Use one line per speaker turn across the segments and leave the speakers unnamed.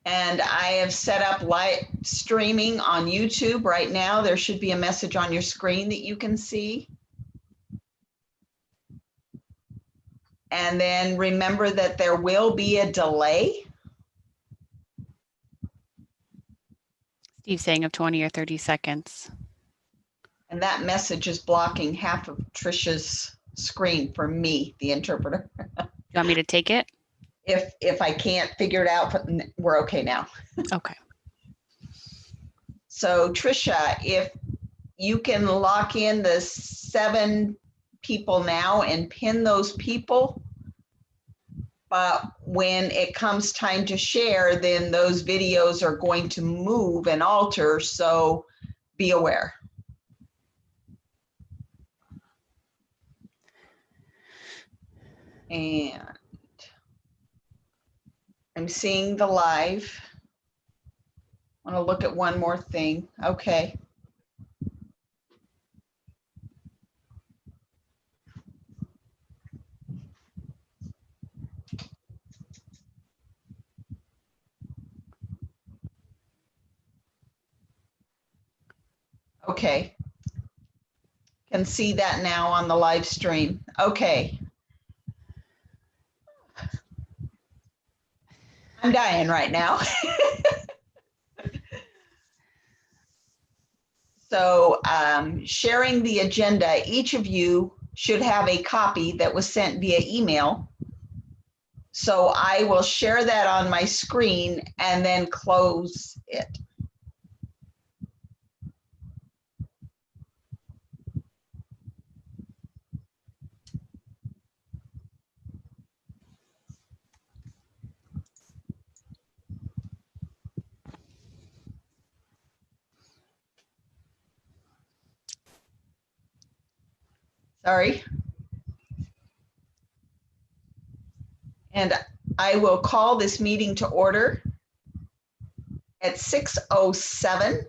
And I have set up live streaming on YouTube right now. There should be a message on your screen that you can see. And then remember that there will be a delay.
Steve's saying of 20 or 30 seconds.
And that message is blocking half of Trisha's screen for me, the interpreter.
You want me to take it?
If I can't figure it out, we're okay now.
Okay.
So Trisha, if you can lock in the 7 people now and pin those people, but when it comes time to share, then those videos are going to move and alter, so be aware. And I'm seeing the live. I want to look at one more thing. Okay. Okay. Can see that now on the live stream. Okay. I'm dying right now. So sharing the agenda, each of you should have a copy that was sent via email. So I will share that on my screen and then close it. Sorry. And I will call this meeting to order at 6:07.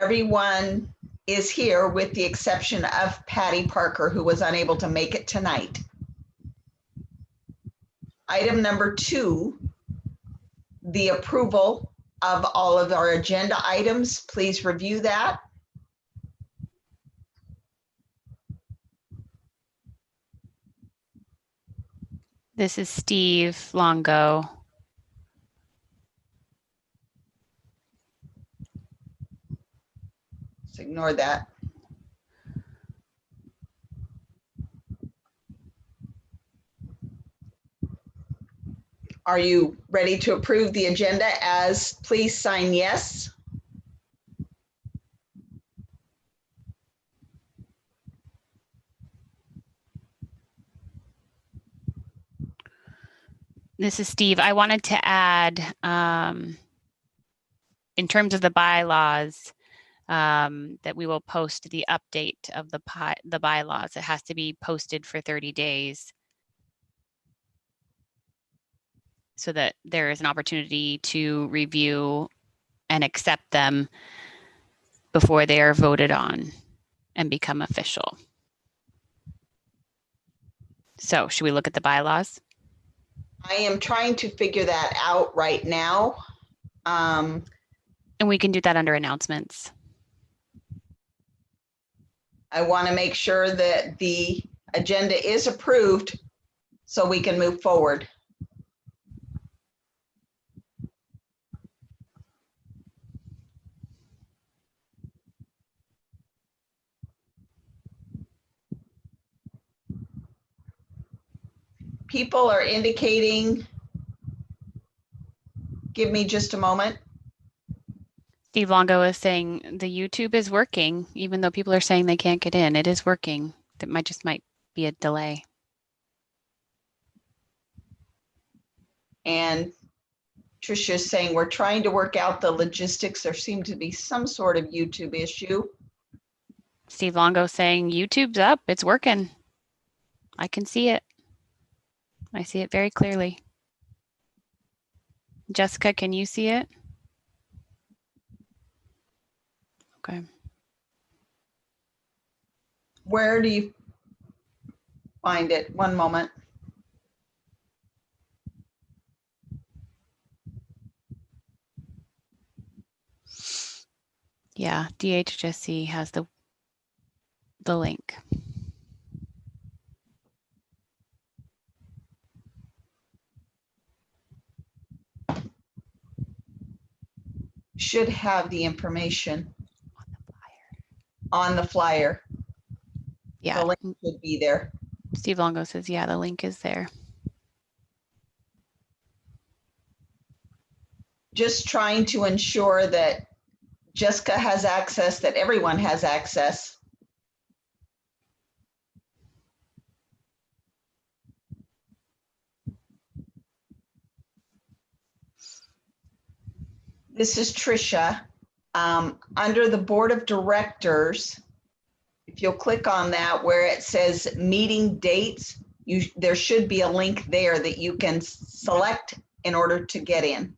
Everyone is here with the exception of Patty Parker, who was unable to make it tonight. Item number 2, the approval of all of our agenda items. Please review that.
This is Steve Longo.
Just ignore that. Are you ready to approve the agenda as please sign yes?
This is Steve. I wanted to add, in terms of the bylaws, that we will post the update of the bylaws. It has to be posted for 30 days so that there is an opportunity to review and accept them before they are voted on and become official. So should we look at the bylaws?
I am trying to figure that out right now.
And we can do that under announcements.
I want to make sure that the agenda is approved so we can move forward. People are indicating, give me just a moment.
Steve Longo is saying the YouTube is working, even though people are saying they can't get in. It is working. That might be a delay.
And Tricia is saying we're trying to work out the logistics. There seemed to be some sort of YouTube issue.
Steve Longo saying YouTube's up. It's working. I can see it. I see it very clearly. Jessica, can you see it? Okay.
Where do you find it? One moment.
Yeah, DHSC has the link.
Should have the information
On the flyer.
on the flyer.
Yeah,
The link should be there.
Steve Longo says, yeah, the link is there.
Just trying to ensure that Jessica has access, that everyone has access. This is Tricia. Under the Board of Directors, if you'll click on that where it says meeting dates, there should be a link there that you can select in order to get in.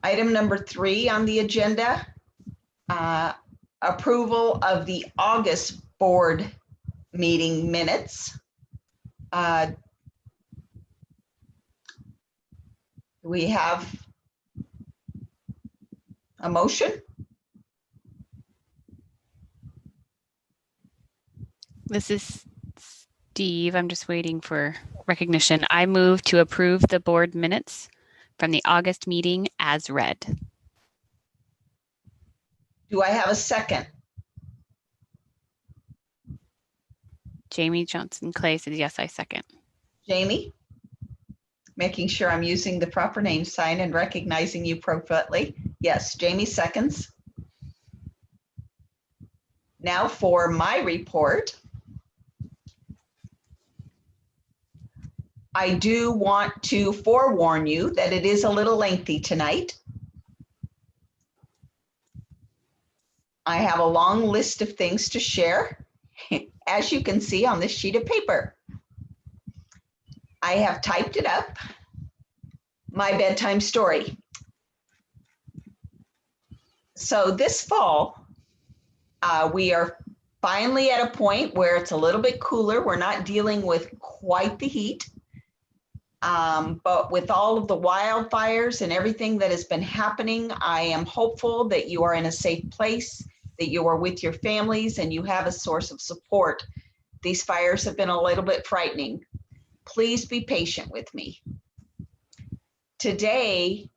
Item number 3 on the agenda, approval of the August board meeting minutes. We have a motion.
This is Steve. I'm just waiting for recognition. I move to approve the board minutes from the August meeting as read.
Do I have a second?
Jamie Johnson Clay says, yes, I second.
Jamie? Making sure I'm using the proper name sign and recognizing you appropriately. Yes, Jamie seconds. Now for my report. I do want to forewarn you that it is a little lengthy tonight. I have a long list of things to share, as you can see on this sheet of paper. I have typed it up, my bedtime story. So this fall, we are finally at a point where it's a little bit cooler. We're not dealing with quite the heat. But with all of the wildfires and everything that has been happening, I am hopeful that you are in a safe place, that you are with your families and you have a source of support. These fires have been a little bit frightening. Please be patient with me. Today,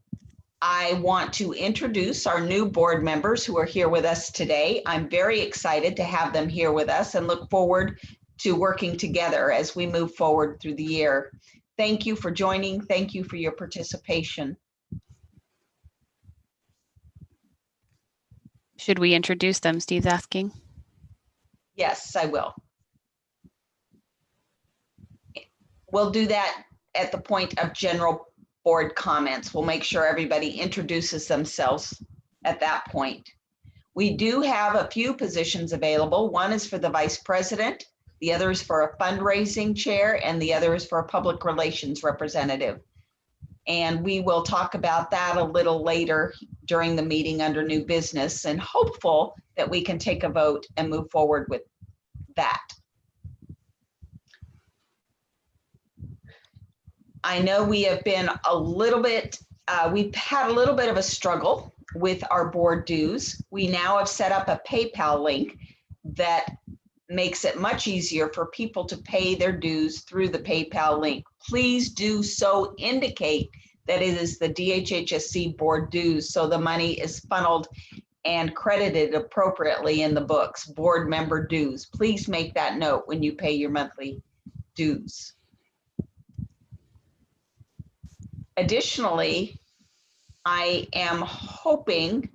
I want to introduce our new board members who are here with us today. I'm very excited to have them here with us and look forward to working together as we move forward through the year. Thank you for joining. Thank you for your participation.
Should we introduce them? Steve's asking.
Yes, I will. We'll do that at the point of general board comments. We'll make sure everybody introduces themselves at that point. We do have a few positions available. One is for the vice president, the other is for a fundraising chair, and the other is for a public relations representative. And we will talk about that a little later during the meeting under new business, and hopeful that we can take a vote and move forward with that. I know we have been a little bit, we've had a little bit of a struggle with our board dues. We now have set up a PayPal link that makes it much easier for people to pay their dues through the PayPal link. Please do so indicate that it is the DHHSC board dues, so the money is funneled and credited appropriately in the books, board member dues. Please make that note when you pay your monthly dues. Additionally, I am hoping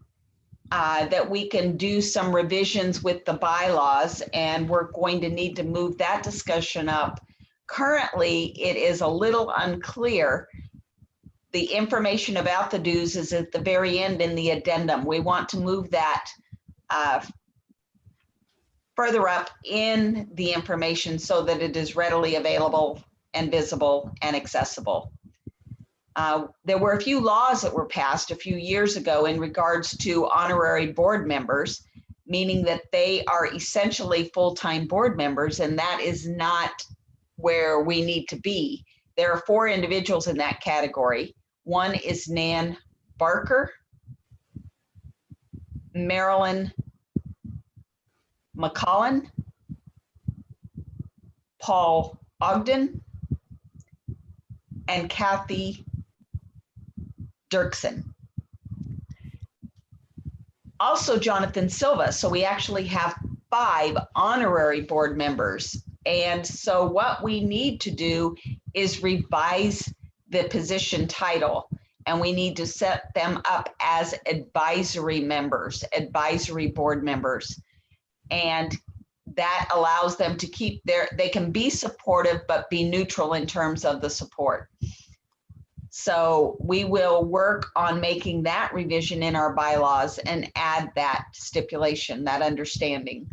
that we can do some revisions with the bylaws, and we're going to need to move that discussion up. Currently, it is a little unclear. The information about the dues is at the very end in the addendum. We want to move that further up in the information so that it is readily available and visible and accessible. There were a few laws that were passed a few years ago in regards to honorary board members, meaning that they are essentially full-time board members, and that is not where we need to be. There are 4 individuals in that category. One is Nan Barker, Marilyn McCollin, Paul Ogden, and Kathy Dirksen. Also Jonathan Silva. So we actually have 5 honorary board members. And so what we need to do is revise the position title, and we need to set them up as advisory members, advisory board members. And that allows them to keep they can be supportive, but be neutral in terms of the support. So we will work on making that revision in our bylaws and add that stipulation, that understanding.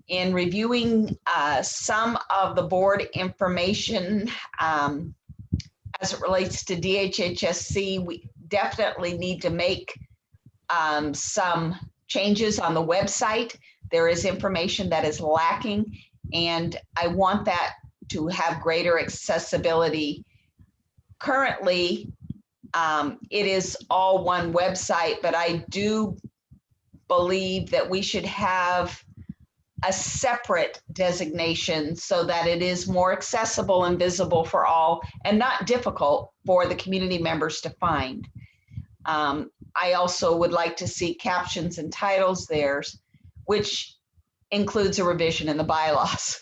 In reviewing some of the board information as it relates to DHHSC, we definitely need to make some changes on the website. There is information that is lacking, and I want that to have greater accessibility. Currently, it is all one website, but I do believe that we should have a separate designation so that it is more accessible and visible for all and not difficult for the community members to find. I also would like to see captions and titles there, which includes a revision in the bylaws.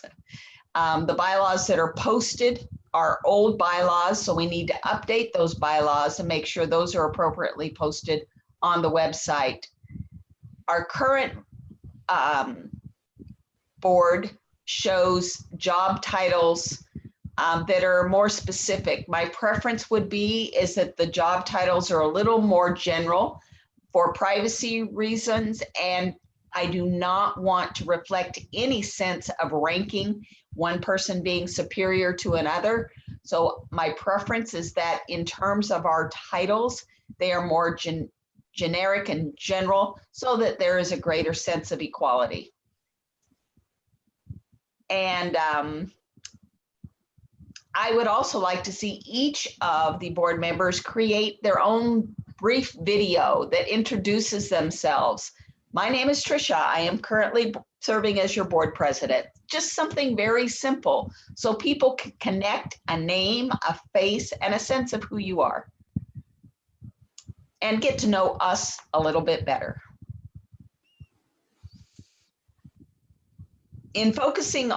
The bylaws that are posted are old bylaws, so we need to update those bylaws and make sure those are appropriately posted on the website. Our current board shows job titles that are more specific. My preference would be is that the job titles are a little more general for privacy reasons, and I do not want to reflect any sense of ranking, one person being superior to another. So my preference is that in terms of our titles, they are more generic and general so that there is a greater sense of equality. And I would also like to see each of the board members create their own brief video that introduces themselves. My name is Tricia. I am currently serving as your board president. Just something very simple so people can connect a name, a face, and a sense of who you are and get to know us a little bit better. In focusing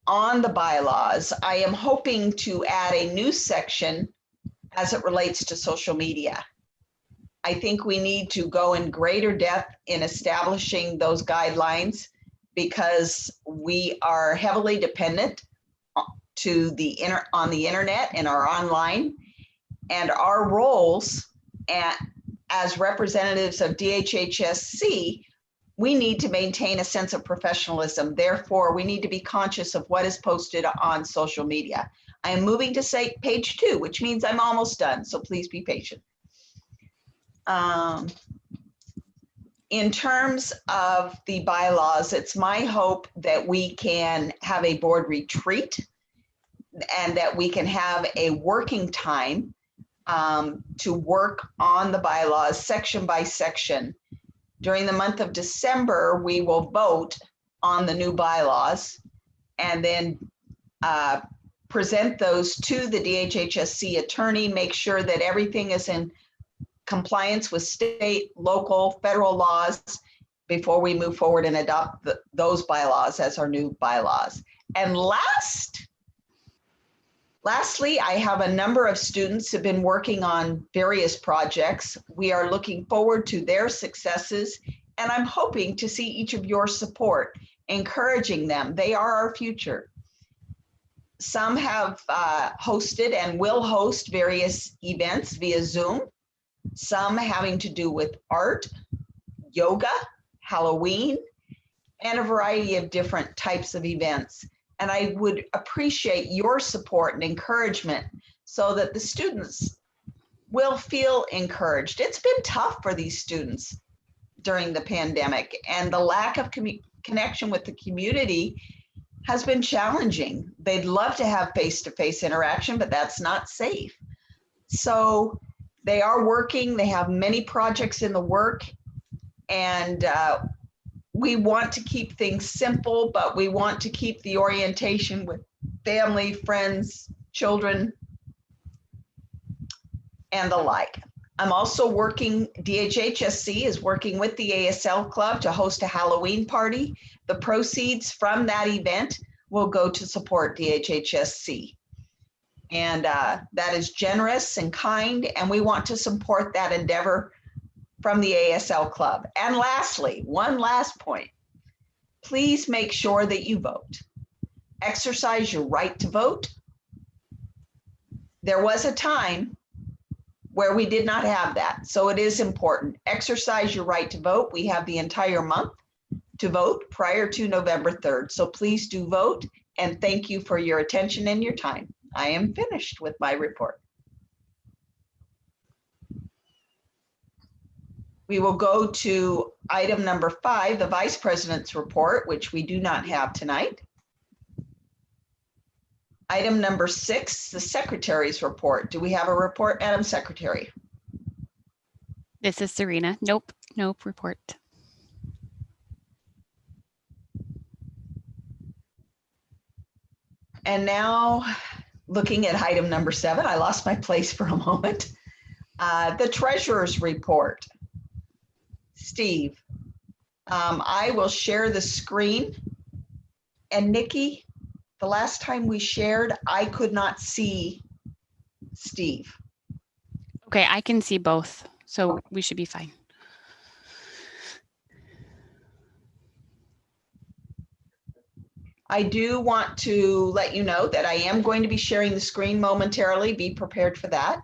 on the bylaws, I am hoping to add a new section as it relates to social media. I think we need to go in greater depth in establishing those guidelines because we are heavily dependent to on the internet and our online, and our roles as representatives of DHHSC, we need to maintain a sense of professionalism. Therefore, we need to be conscious of what is posted on social media. I am moving to say page 2, which means I'm almost done, so please be patient. In terms of the bylaws, it's my hope that we can have a board retreat and that we can have a working time to work on the bylaws section by section. During the month of December, we will vote on the new bylaws and then present those to the DHHSC attorney, make sure that everything is in compliance with state, local, federal laws before we move forward and adopt those bylaws as our new bylaws. And lastly, I have a number of students who have been working on various projects. We are looking forward to their successes, and I'm hoping to see each of your support, encouraging them. They are our future. Some have hosted and will host various events via Zoom, some having to do with art, yoga, Halloween, and a variety of different types of events. And I would appreciate your support and encouragement so that the students will feel encouraged. It's been tough for these students during the pandemic, and the lack of connection with the community has been challenging. They'd love to have face-to-face interaction, but that's not safe. So they are working. They have many projects in the work, and we want to keep things simple, but we want to keep the orientation with family, friends, children, and the like. I'm also working, DHHSC is working with the ASL Club to host a Halloween party. The proceeds from that event will go to support DHHSC. And that is generous and kind, and we want to support that endeavor from the ASL Club. And lastly, one last point, please make sure that you vote. Exercise your right to vote. There was a time where we did not have that. So it is important. Exercise your right to vote. We have the entire month to vote prior to November 3rd. So please do vote, and thank you for your attention and your time. I am finished with my report. We will go to item number 5, the Vice President's report, which we do not have tonight. Item number 6, the Secretary's report. Do we have a report, Madam Secretary?
This is Serena. Nope, nope report.
And now, looking at item number 7, I lost my place for a moment. The Treasurer's report. Steve, I will share the screen. And Nikki, the last time we shared, I could not see Steve.
Okay, I can see both, so we should be fine.
I do want to let you know that I am going to be sharing the screen momentarily. Be prepared for that.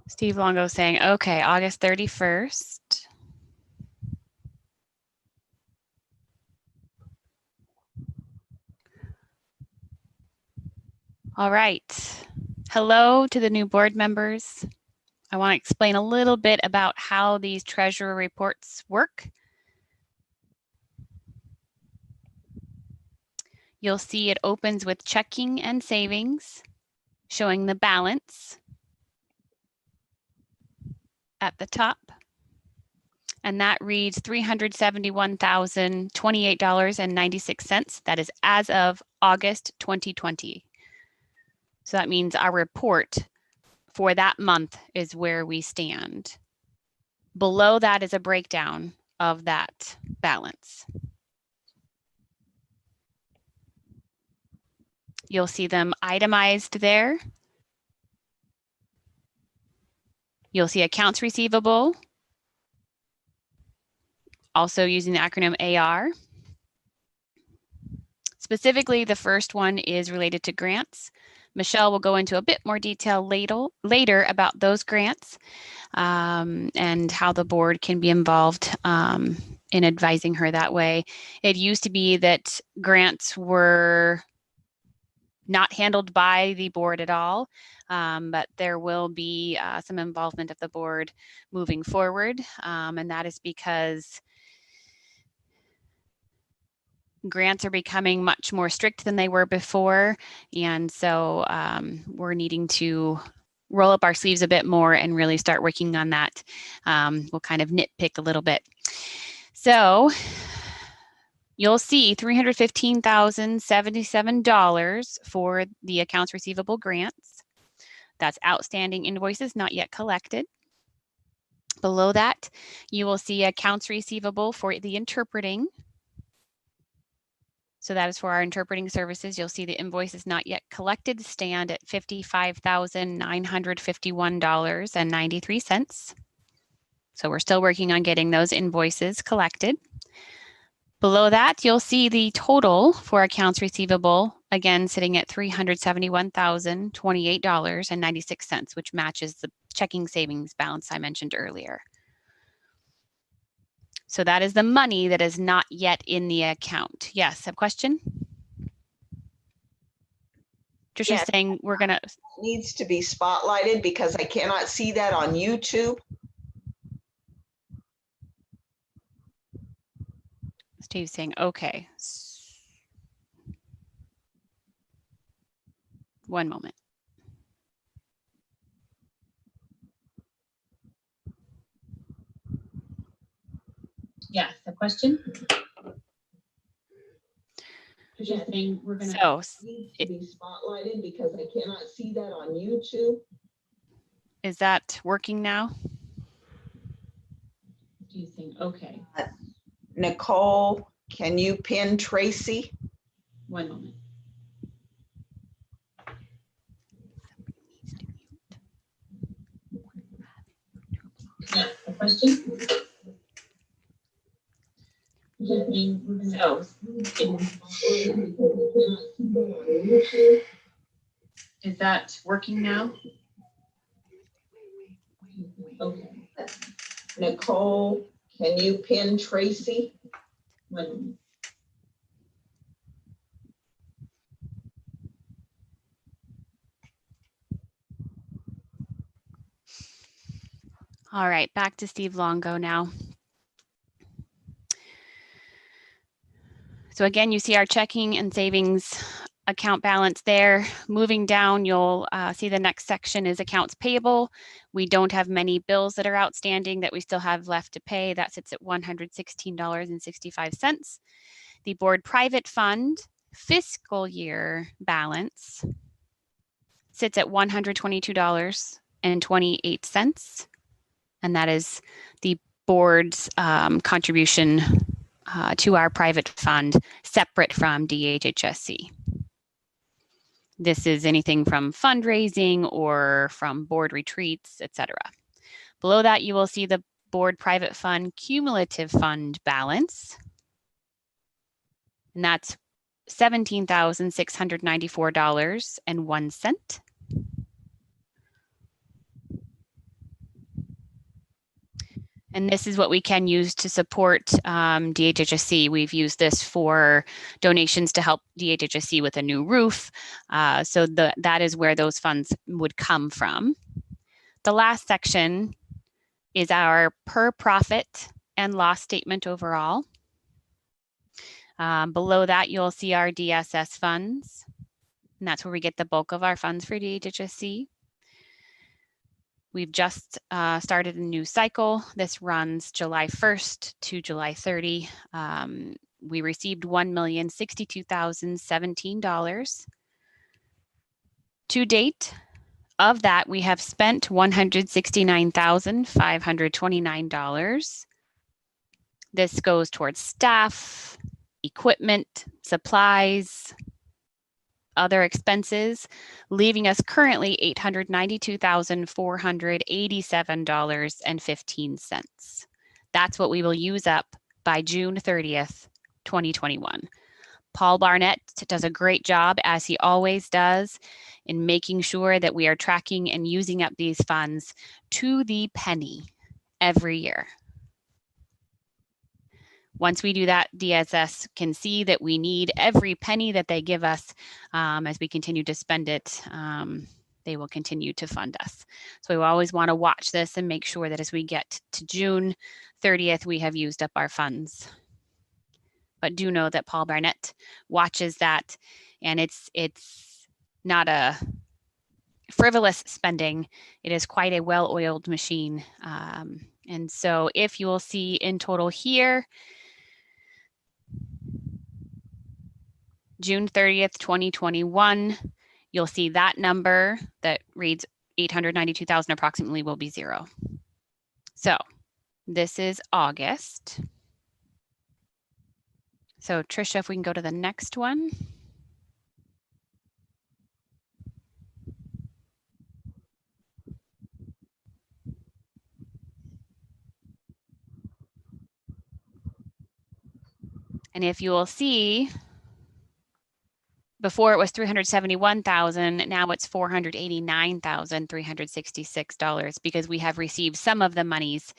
Steve Longo saying, okay, August 31st. All right. Hello to the new board members. I want to explain a little bit about how these treasurer reports work. You'll see it opens with checking and savings, showing the balance at the top. And that reads $371,028.96. That is as of August 2020. So that means our report for that month is where we stand. Below that is a breakdown of that balance. You'll see them itemized there. You'll see accounts receivable, also using the acronym AR. Specifically, the first one is related to grants. Michelle will go into a bit more detail later about those grants and how the board can be involved in advising her that way. It used to be that grants were not handled by the board at all, but there will be some involvement of the board moving forward, and that is because grants are becoming much more strict than they were before, and so we're needing to roll up our sleeves a bit more and really start working on that. We'll kind of nitpick a little bit. So you'll see $315,077 for the accounts receivable grants. That's outstanding invoices not yet collected. Below that, you will see accounts receivable for the interpreting. So that is for our interpreting services. You'll see the invoices not yet collected stand at $55,951.93. So we're still working on getting those invoices collected. Below that, you'll see the total for accounts receivable again, sitting at $371,028.96, which matches the checking savings balance I mentioned earlier. So that is the money that is not yet in the account. Yes, a question? Trisha's
Yes.
saying we're gonna.
Needs to be spotlighted because I cannot see that on YouTube.
Steve's saying, okay. One moment.
Yes, a question? Just saying we're gonna.
So
Needs to be spotlighted because I cannot see that on YouTube.
is that working now?
She's saying, okay,
Nicole, can you pin Tracy?
one moment. Yes, a question? Just saying we're gonna. Is that working now? Okay.
Nicole, can you pin Tracy?
One moment.
All right, back to Steve Longo now. So again, you see our checking and savings account balance there. Moving down, you'll see the next section is accounts payable. We don't have many bills that are outstanding that we still have left to pay. That sits at $116.65. The board private fund fiscal year balance sits at $122.28. And that is the board's contribution to our private fund, separate from DHHSC. This is anything from fundraising or from board retreats, etc. Below that, you will see the board private fund cumulative fund balance. And that's $17,694.01. And this is what we can use to support DHHSC. We've used this for donations to help DHHSC with a new roof. So that is where those funds would come from. The last section is our per profit and loss statement overall. Below that, you'll see our DSS funds. And that's where we get the bulk of our funds for DHHSC. We've just started a new cycle. This runs July 1st to July 30. We received $1,062,017. To date, of that, we have spent $169,529. This goes towards staff, equipment, supplies, other expenses, leaving us currently $892,487.15. That's what we will use up by June 30th, 2021. Paul Barnett does a great job, as he always does, in making sure that we are tracking and using up these funds to the penny every year. Once we do that, DSS can see that we need every penny that they give us. As we continue to spend it, they will continue to fund us. So we always want to watch this and make sure that as we get to June 30th, we have used up our funds. But do know that Paul Barnett watches that, and it's not a frivolous spending. It is quite a well-oiled machine. And so if you will see in total here, June 30th, 2021, you'll see that number that reads 892,000 approximately will be zero. So this is August. So Trisha, if we can go to the next one. And if you will see, before it was $371,000, now it's $489,366 because we have received some of the monies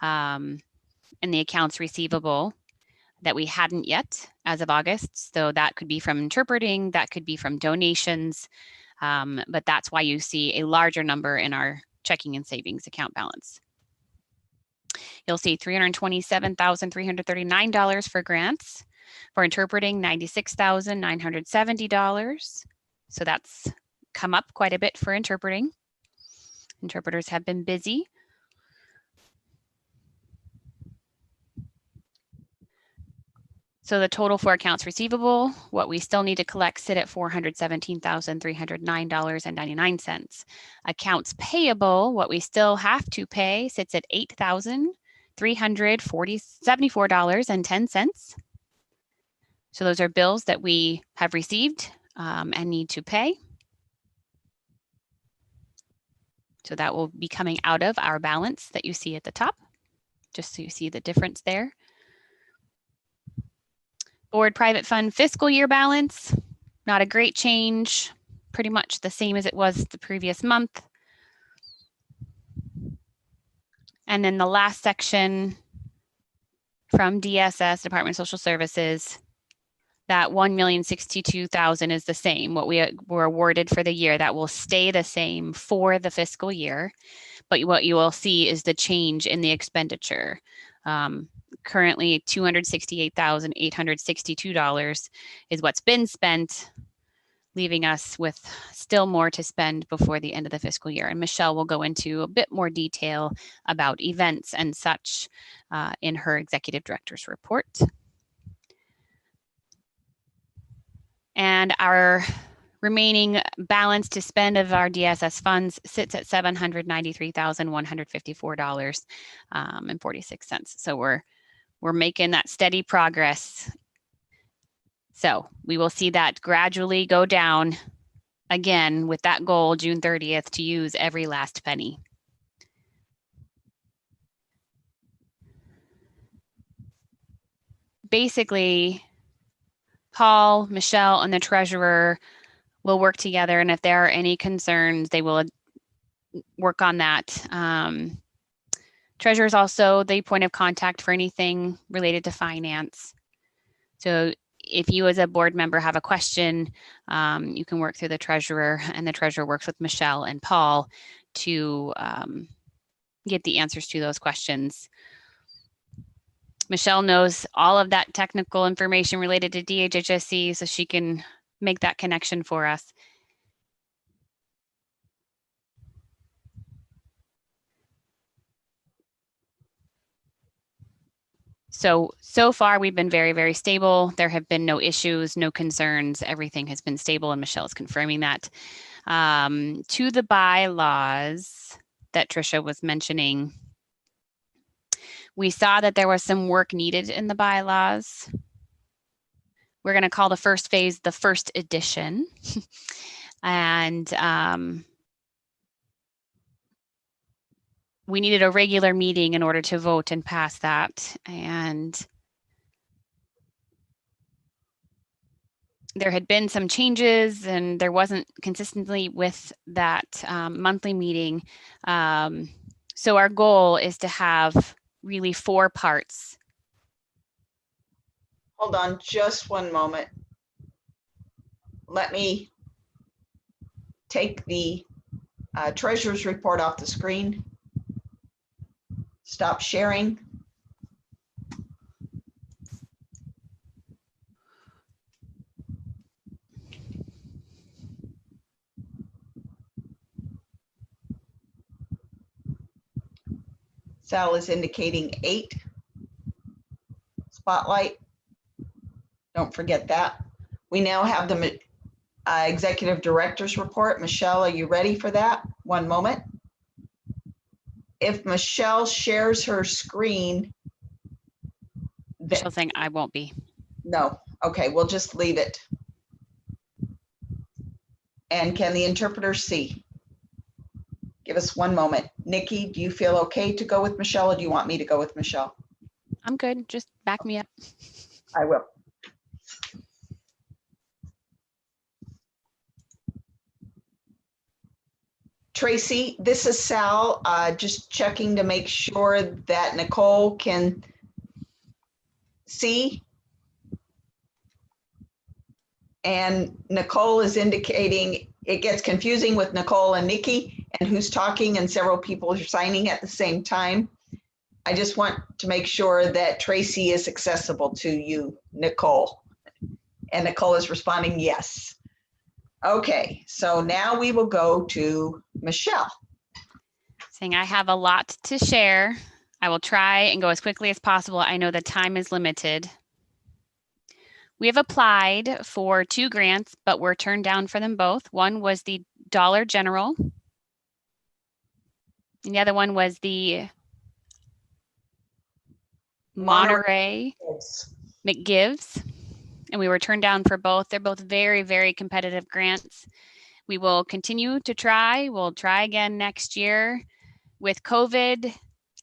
in the accounts receivable that we hadn't yet as of August. So that could be from interpreting, that could be from donations, but that's why you see a larger number in our checking and savings account balance. You'll see $327,339 for grants. For interpreting, $96,970. So that's come up quite a bit for interpreting. Interpreters have been busy. So the total for accounts receivable, what we still need to collect, sit at $417,309.99. Accounts payable, what we still have to pay, sits at $8,374.10. So those are bills that we have received and need to pay. So that will be coming out of our balance that you see at the top, just so you see the difference there. Board private fund fiscal year balance, not a great change, pretty much the same as it was the previous month. And then the last section from DSS, Department of Social Services, that $1,062,000 is the same. What we were awarded for the year, that will stay the same for the fiscal year. But what you will see is the change in the expenditure. Currently, $268,862 is what's been spent, leaving us with still more to spend before the end of the fiscal year. And Michelle will go into a bit more detail about events and such in her executive director's report. And our remaining balance to spend of our DSS funds sits at $793,154.46. So we're making that steady progress. So we will see that gradually go down again with that goal, June 30th, to use every last penny. Basically, Paul, Michelle, and the treasurer will work together, and if there are any concerns, they will work on that. Treasurer is also the point of contact for anything related to finance. So if you as a board member have a question, you can work through the treasurer, and the treasurer works with Michelle and Paul to get the answers to those questions. Michelle knows all of that technical information related to DHHSC, so she can make that connection for us. So far we've been very, very stable. There have been no issues, no concerns. Everything has been stable, and Michelle is confirming that. To the bylaws that Tricia was mentioning, we saw that there was some work needed in the bylaws. We're going to call the first phase the first edition. And we needed a regular meeting in order to vote and pass that. And there had been some changes, and there wasn't consistently with that monthly meeting. So our goal is to have really 4 parts.
Hold on just one moment. Let me take the treasurer's report off the screen. Stop sharing. Sal is indicating 8. Spotlight. Don't forget that. We now have the executive director's report. Michelle, are you ready for that? One moment. If Michelle shares her screen.
Michelle's saying I won't be.
No. Okay, we'll just leave it. And can the interpreter see? Give us one moment. Nikki, do you feel okay to go with Michelle, or do you want me to go with Michelle?
I'm good. Just back me up.
I will. Tracy, this is Sal, just checking to make sure that Nicole can see. And Nicole is indicating it gets confusing with Nicole and Nikki and who's talking, and several people are signing at the same time. I just want to make sure that Tracy is accessible to you, Nicole. And Nicole is responding yes. Okay, so now we will go to Michelle.
Saying I have a lot to share. I will try and go as quickly as possible. I know the time is limited. We have applied for 2 grants, but were turned down for them both. One was the Dollar General, and the other one was the Monterey McGives, and we were turned down for both. They're both very, very competitive grants. We will continue to try. We'll try again next year. With COVID,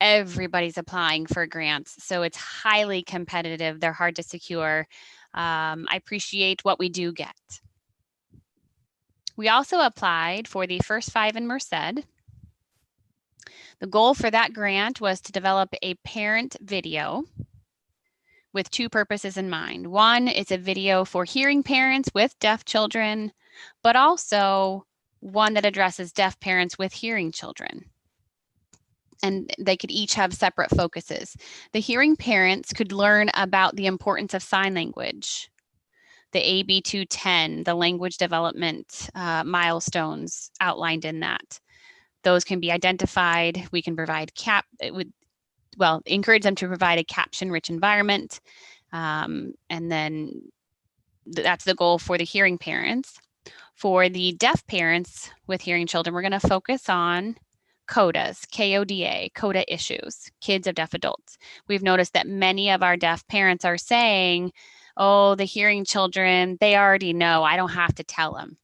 everybody's applying for grants, so it's highly competitive. They're hard to secure. I appreciate what we do get. We also applied for the First 5 in Merced. The goal for that grant was to develop a parent video with 2 purposes in mind. One, it's a video for hearing parents with deaf children, but also one that addresses deaf parents with hearing children. And they could each have separate focuses. The hearing parents could learn about the importance of sign language, the AB 210, the language development milestones outlined in that. Those can be identified. We can provide encourage them to provide a caption-rich environment. And then that's the goal for the hearing parents. For the deaf parents with hearing children, we're going to focus on CODAs, KODA, CODA issues, kids of deaf adults. We've noticed that many of our deaf parents are saying, oh, the hearing children, they already know, I don't have to tell them.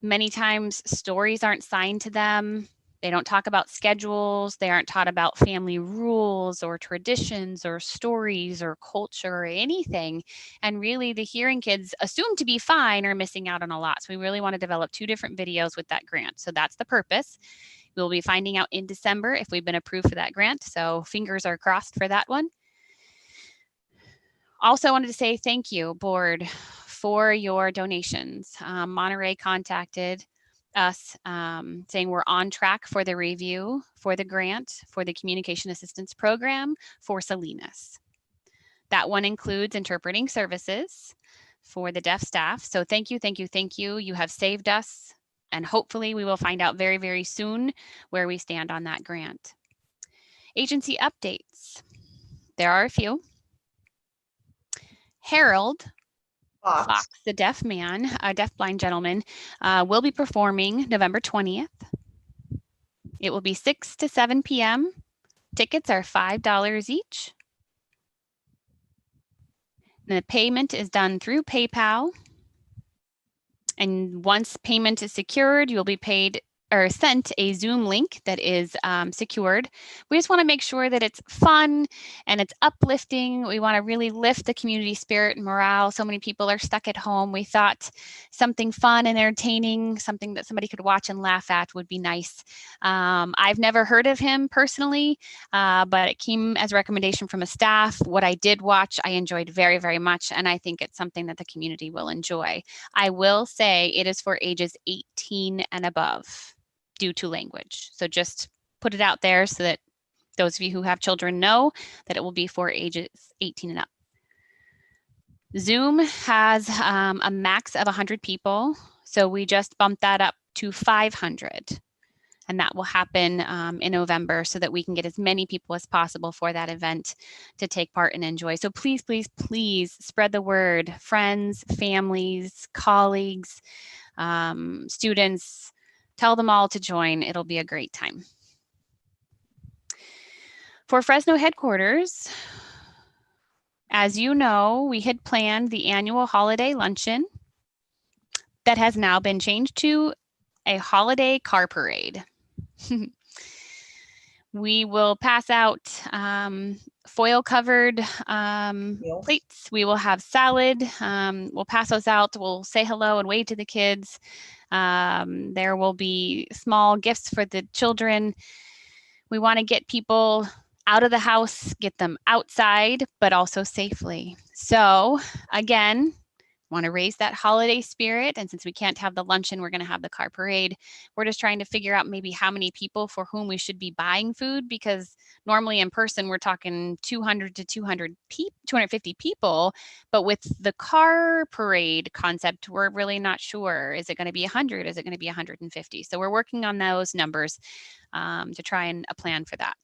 Many times stories aren't signed to them. They don't talk about schedules. They aren't taught about family rules or traditions or stories or culture or anything. And really the hearing kids assumed to be fine are missing out on a lot. So we really want to develop 2 different videos with that grant. So that's the purpose. We'll be finding out in December if we've been approved for that grant. So fingers are crossed for that one. Also wanted to say thank you, board, for your donations. Monterey contacted us saying we're on track for the review for the grant for the communication assistance program for Salinas. That one includes interpreting services for the deaf staff. So thank you, thank you, thank you. You have saved us, and hopefully we will find out very, very soon where we stand on that grant. Agency updates. There are a few. Harold Fox, the deaf man, a deafblind gentleman, will be performing November 20th. It will be 6 to 7 p.m. Tickets are $5 each. The payment is done through PayPal. And once payment is secured, you'll be paid or sent a Zoom link that is secured. We just want to make sure that it's fun and it's uplifting. We want to really lift the community spirit and morale. So many people are stuck at home. We thought something fun and entertaining, something that somebody could watch and laugh at would be nice. I've never heard of him personally, but it came as a recommendation from a staff. What I did watch, I enjoyed very, very much, and I think it's something that the community will enjoy. I will say it is for ages 18 and above. Due to language. So just put it out there so that those of you who have children know that it will be for ages 18 and up. Zoom has a max of 100 people. So we just bumped that up to 500. And that will happen in November so that we can get as many people as possible for that event to take part and enjoy. So please, please, please spread the word. Friends, families, colleagues, students, tell them all to join. It'll be a great time. For Fresno headquarters, as you know, we had planned the annual holiday luncheon that has now been changed to a holiday car parade. We will pass out foil covered
Meals.
plates. We will have salad. We'll pass those out. We'll say hello and wave to the kids. There will be small gifts for the children. We want to get people out of the house, get them outside, but also safely. So again, want to raise that holiday spirit. And since we can't have the luncheon, we're going to have the car parade. We're just trying to figure out maybe how many people for whom we should be buying food, because normally in person, we're talking 200 to 250 people. But with the car parade concept, we're really not sure. Is it going to be 100? Is it going to be 150? So we're working on those numbers to try and plan for that.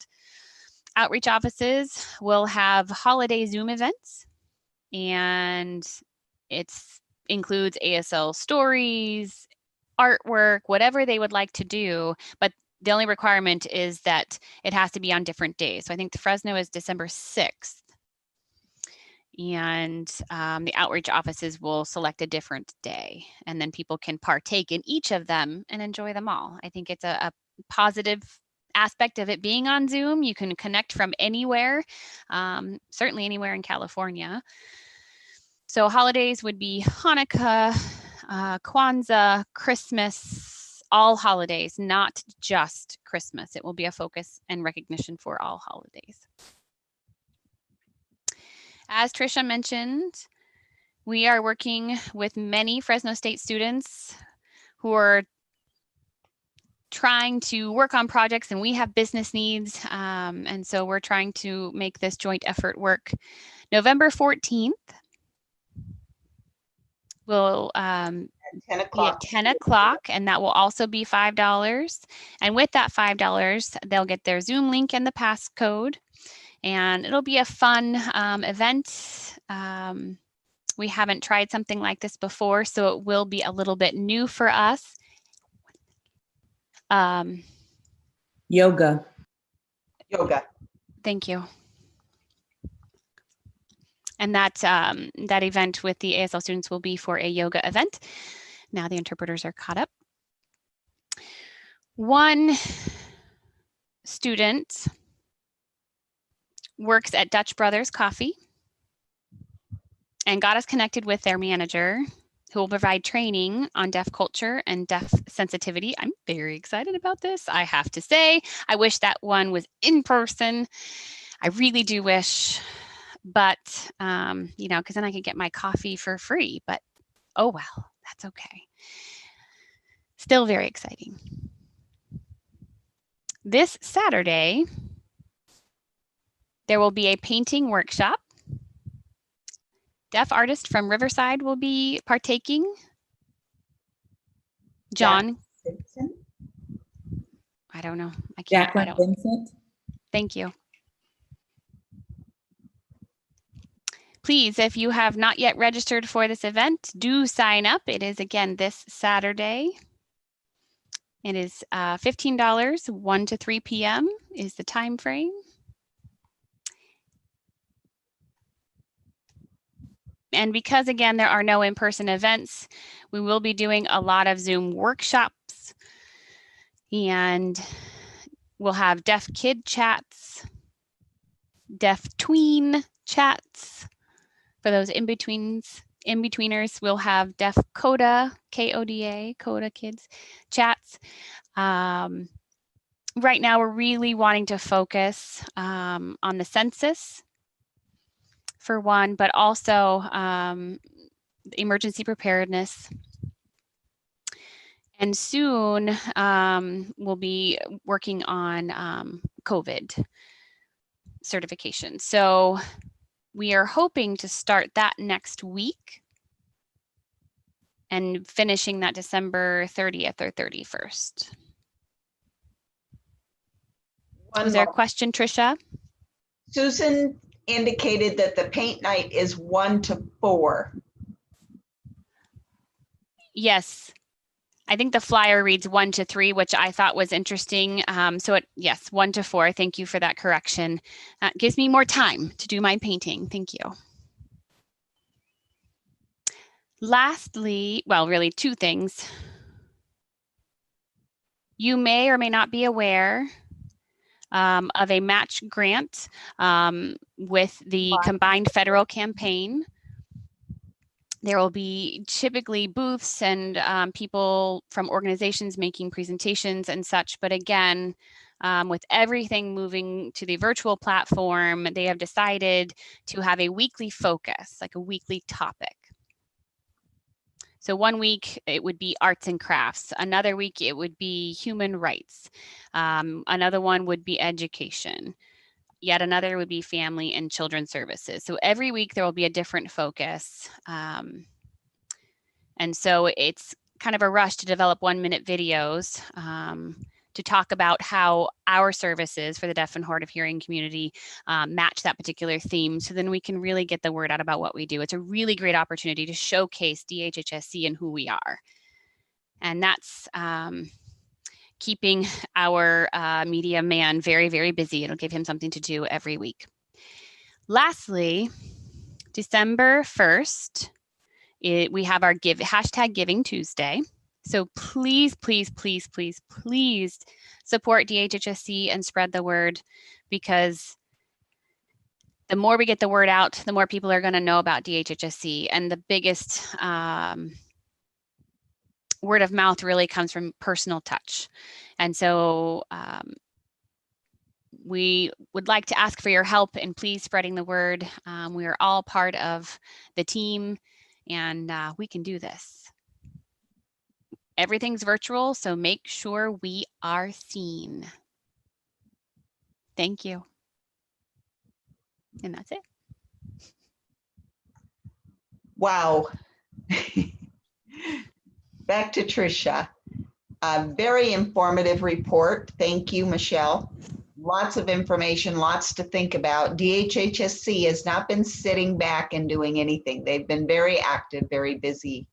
Outreach offices will have holiday Zoom events, and it includes ASL stories, artwork, whatever they would like to do. But the only requirement is that it has to be on different days. So I think the Fresno is December 6th. And the outreach offices will select a different day. And then people can partake in each of them and enjoy them all. I think it's a positive aspect of it being on Zoom. You can connect from anywhere, certainly anywhere in California. So holidays would be Hanukkah, Kwanzaa, Christmas, all holidays, not just Christmas. It will be a focus and recognition for all holidays. As Tricia mentioned, we are working with many Fresno State students who are trying to work on projects, and we have business needs. And so we're trying to make this joint effort work. November 14th, will
At 10
be at
o'clock.
10 o'clock, and that will also be $5. And with that $5, they'll get their Zoom link and the passcode, and it'll be a fun event. We haven't tried something like this before, so it will be a little bit new for us.
Yoga.
Yoga.
Thank you. And that event with the ASL students will be for a yoga event. Now the interpreters are caught up. One student works at Dutch Brothers Coffee and got us connected with their manager, who will provide training on deaf culture and deaf sensitivity. I'm very excited about this, I have to say. I wish that one was in person. I really do wish. But, because then I could get my coffee for free, but oh well, that's okay. Still very exciting. This Saturday, there will be a painting workshop. Deaf artist from Riverside will be partaking. John.
Simpson?
I don't know. I can't.
Jacqueline Vincent.
Thank you. Please, if you have not yet registered for this event, do sign up. It is again this Saturday. It is $15, 1 to 3 p.m. is the time frame. And because again, there are no in-person events, we will be doing a lot of Zoom workshops, and we'll have deaf kid chats, deaf tween chats. For those in-betweeners, we'll have deaf CODA, K-O-D-A, CODA kids chats. Right now, we're really wanting to focus on the census for one, but also emergency preparedness. And soon we'll be working on COVID certification. So we are hoping to start that next week and finishing that December 30th or 31st. Was there a question, Tricia?
Susan indicated that the paint night is 1 to 4.
Yes. I think the flyer reads 1 to 3, which I thought was interesting. Yes, 1 to 4. Thank you for that correction. Gives me more time to do my painting. Thank you. Lastly, well, really 2 things. You may or may not be aware of a match grant with the combined federal campaign. There will be typically booths and people from organizations making presentations and such. But again, with everything moving to the virtual platform, they have decided to have a weekly focus, like a weekly topic. So one week it would be arts and crafts. Another week it would be human rights. Another one would be education. Yet another would be family and children's services. So every week there will be a different focus. And so it's kind of a rush to develop 1-minute videos to talk about how our services for the deaf and hard of hearing community match that particular theme. So then we can really get the word out about what we do. It's a really great opportunity to showcase DHHSC and who we are. And that's keeping our media man very, very busy. It'll give him something to do every week. Lastly, December 1st, we have our hashtag Giving Tuesday. So please, please, please, please, please support DHHSC and spread the word, because the more we get the word out, the more people are going to know about DHHSC. And the biggest word of mouth really comes from personal touch. And so we would like to ask for your help in please spreading the word. We are all part of the team, and we can do this. Everything's virtual, so make sure we are seen. Thank you. And that's it.
Wow. Back to Tricia. A very informative report. Thank you, Michelle. Lots of information, lots to think about. DHHSC has not been sitting back and doing anything. They've been very active, very busy.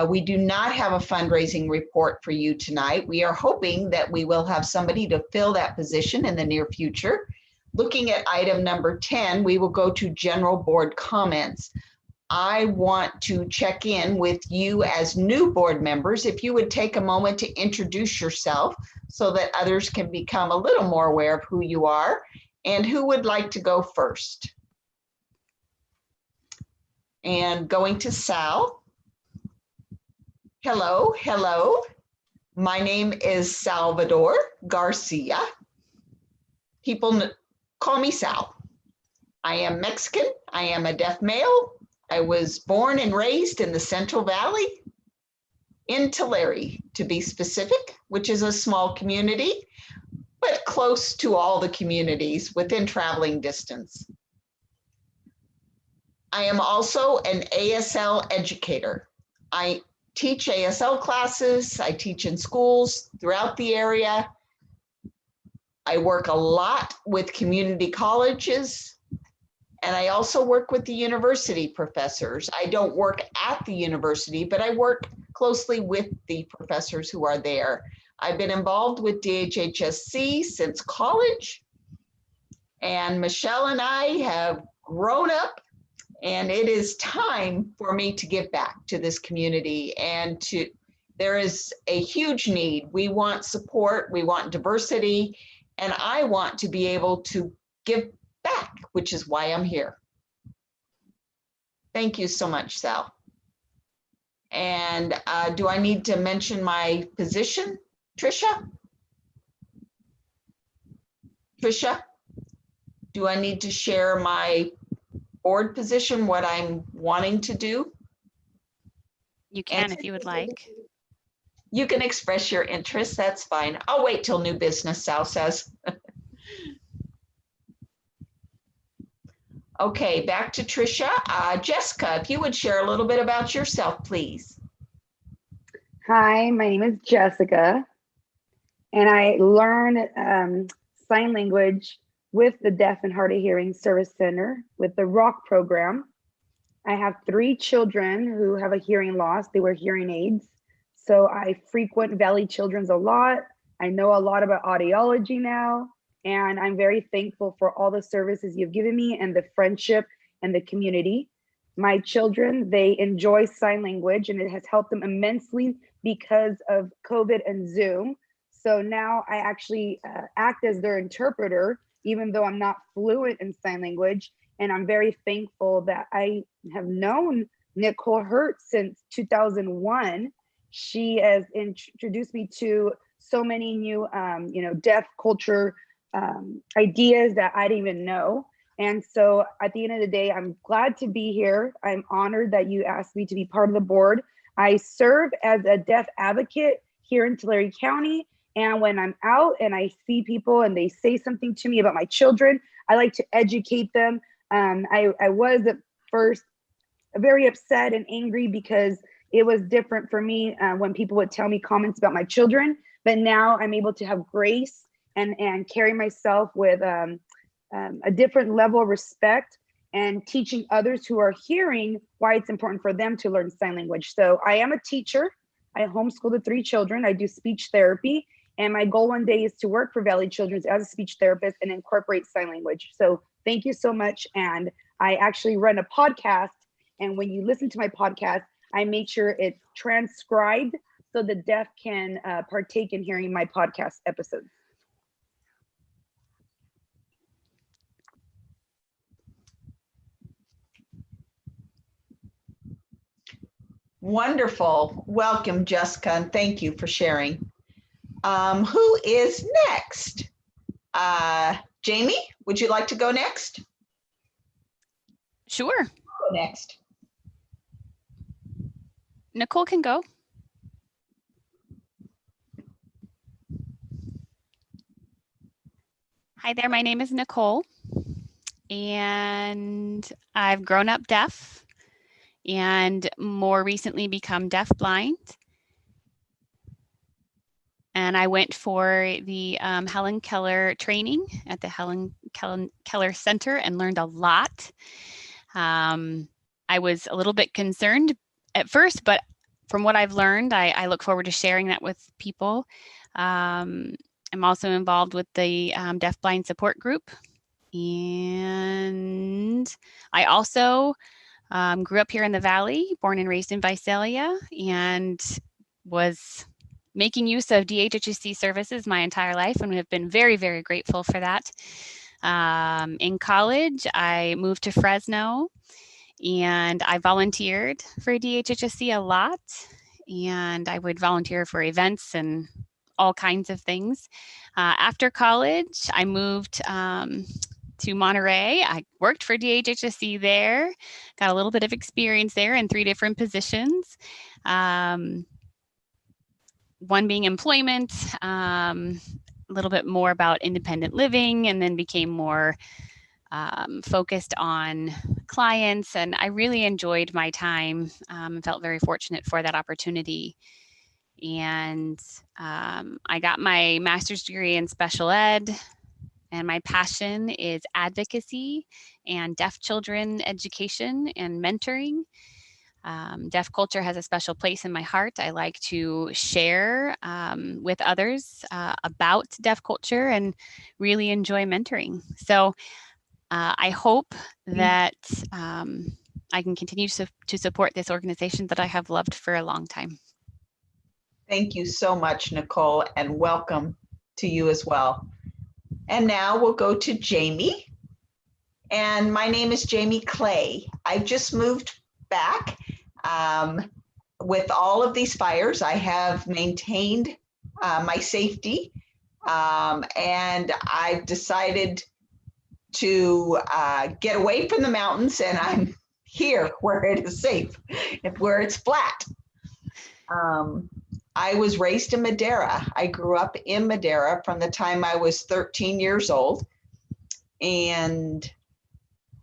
We do not have a fundraising report for you tonight. We are hoping that we will have somebody to fill that position in the near future. Looking at item number 10, we will go to general board comments. I want to check in with you as new board members. If you would take a moment to introduce yourself so that others can become a little more aware of who you are, and who would like to go first. And going to Sal. Hello, hello. My name is Salvador Garcia. People call me Sal. I am Mexican. I am a deaf male. I was born and raised in the Central Valley, in Tulare, to be specific, which is a small community, but close to all the communities within traveling distance. I am also an ASL educator. I teach ASL classes. I teach in schools throughout the area. I work a lot with community colleges, and I also work with the university professors. I don't work at the university, but I work closely with the professors who are there. I've been involved with DHHSC since college, and Michelle and I have grown up, and it is time for me to give back to this community. And there is a huge need. We want support, we want diversity, and I want to be able to give back, which is why I'm here. Thank you so much, Sal. And do I need to mention my position, Tricia? Tricia, do I need to share my board position, what I'm wanting to do?
You can if you would like.
You can express your interest, that's fine. I'll wait till new business, Sal says. Okay, back to Tricia. Jessica, if you would share a little bit about yourself, please.
Hi, my name is Jessica, and I learn sign language with the Deaf and Hard of Hearing Service Center with the ROCK program. I have 3 children who have a hearing loss. They wear hearing aids. So I frequent Valley Children's a lot. I know a lot about audiology now, and I'm very thankful for all the services you've given me and the friendship and the community. My children, they enjoy sign language, and it has helped them immensely because of COVID and Zoom. So now I actually act as their interpreter, even though I'm not fluent in sign language. And I'm very thankful that I have known Nicole Hertz since 2001. She has introduced me to so many new, deaf culture ideas that I didn't even know. And so at the end of the day, I'm glad to be here. I'm honored that you asked me to be part of the board. I serve as a deaf advocate here in Tulare County. And when I'm out and I see people and they say something to me about my children, I like to educate them. I was at first very upset and angry because it was different for me when people would tell me comments about my children. But now I'm able to have grace and carry myself with a different level of respect and teaching others who are hearing why it's important for them to learn sign language. So I am a teacher. I homeschool the 3 children. I do speech therapy. And my goal one day is to work for Valley Children's as a speech therapist and incorporate sign language. So thank you so much. And I actually run a podcast. And when you listen to my podcast, I make sure it's transcribed so the deaf can partake in hearing my podcast episodes.
Wonderful. Welcome, Jessica, and thank you for sharing. Who is next? Jamie, would you like to go next?
Sure.
Go next.
Nicole can go. Hi there, my name is Nicole, and I've grown up deaf and more recently become deafblind. And I went for the Helen Keller training at the Helen Keller Center and learned a lot. I was a little bit concerned at first, but from what I've learned, I look forward to sharing that with people. I'm also involved with the deafblind support group. And I also grew up here in the Valley, born and raised in Visalia, and was making use of DHHSC services my entire life and have been very, very grateful for that. In college, I moved to Fresno and I volunteered for DHHSC a lot, and I would volunteer for events and all kinds of things. After college, I moved to Monterey. I worked for DHHSC there, got a little bit of experience there in 3 different positions. One being employment, a little bit more about independent living, and then became more focused on clients. And I really enjoyed my time and felt very fortunate for that opportunity. And I got my master's degree in special ed, and my passion is advocacy and deaf children education and mentoring. Deaf culture has a special place in my heart. I like to share with others about deaf culture and really enjoy mentoring. So I hope that I can continue to support this organization that I have loved for a long time.
Thank you so much, Nicole, and welcome to you as well. And now we'll go to Jamie. And my name is Jamie Clay. I just moved back. With all of these fires, I have maintained my safety, and I've decided to get away from the mountains, and I'm here where it is safe, where it's flat. I was raised in Madera. I grew up in Madera from the time I was 13 years old, and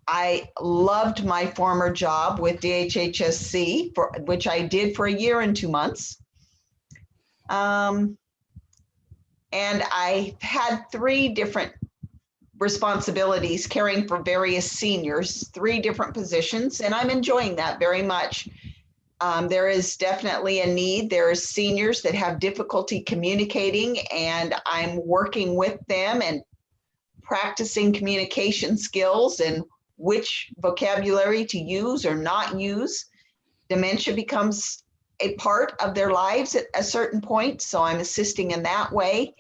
I loved my former job with DHHSC, which I did for 1 year and 2 months. And I had 3 different responsibilities caring for various seniors, 3 different positions, and I'm enjoying that very much. There is definitely a need. There are seniors that have difficulty communicating, and I'm working with them and practicing communication skills and which vocabulary to use or not use. Dementia becomes a part of their lives at a certain point. So I'm assisting in that way.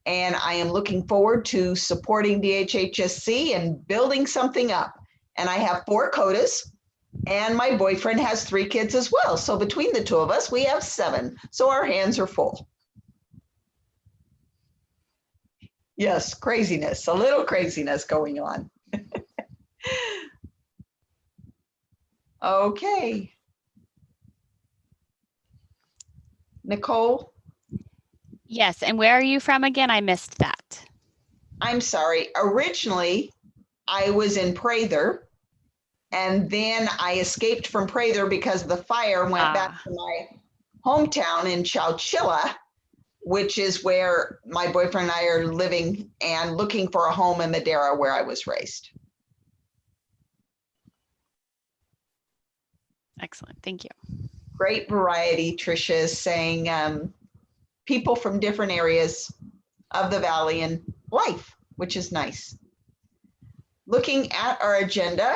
And I am looking forward to supporting DHHSC and building something up. And I have 4 CODAs, and my boyfriend has 3 kids as well. So between the 2 of us, we have 7. So our hands are full. Yes, craziness, a little craziness going on. Okay. Nicole,
Yes, and where are you from again? I missed that.
I'm sorry. Originally, I was in Prather, and then I escaped from Prather because of the fire, went back to my hometown in Chowchilla, which is where my boyfriend and I are living and looking for a home in Madera, where I was raised.
Excellent. Thank you.
Great variety, Tricia is saying, people from different areas of the valley and life, which is nice. Looking at our agenda,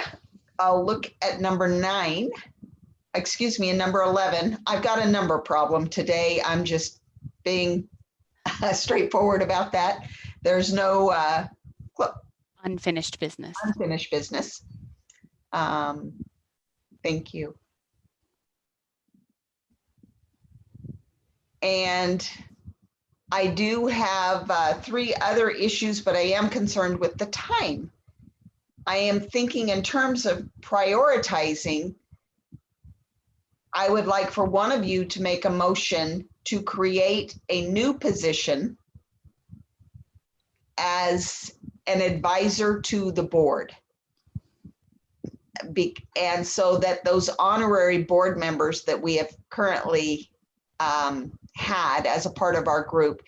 I'll look at number 9, excuse me, and number 11. I've got a number problem today. I'm just being straightforward about that. There's no
Unfinished business.
unfinished business. Thank you. And I do have 3 other issues, but I am concerned with the time. I am thinking in terms of prioritizing. I would like for one of you to make a motion to create a new position as an advisor to the board. And so that those honorary board members that we have currently had as a part of our group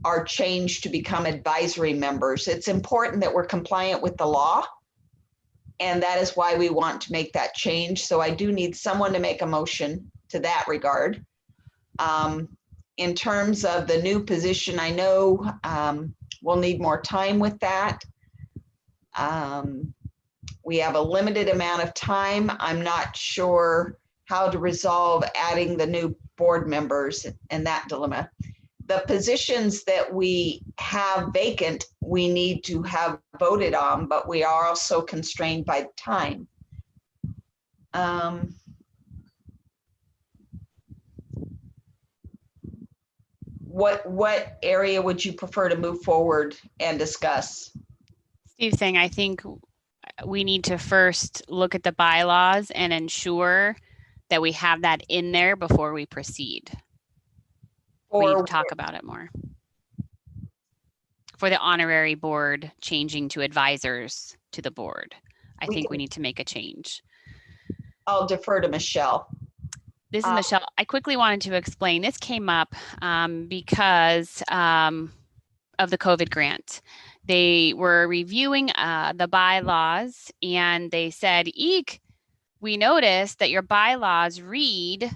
are changed to become advisory members. It's important that we're compliant with the law, and that is why we want to make that change. So I do need someone to make a motion to that regard. In terms of the new position, I know we'll need more time with that. We have a limited amount of time. I'm not sure how to resolve adding the new board members and that dilemma. The positions that we have vacant, we need to have voted on, but we are also constrained by time. What area would you prefer to move forward and discuss?
Steve's saying, I think we need to first look at the bylaws and ensure that we have that in there before we proceed. We need to talk about it more. For the honorary board changing to advisors to the board, I think we need to make a change.
I'll defer to Michelle.
This is Michelle. I quickly wanted to explain. This came up because of the COVID grant. They were reviewing the bylaws and they said, "Eek, we noticed that your bylaws read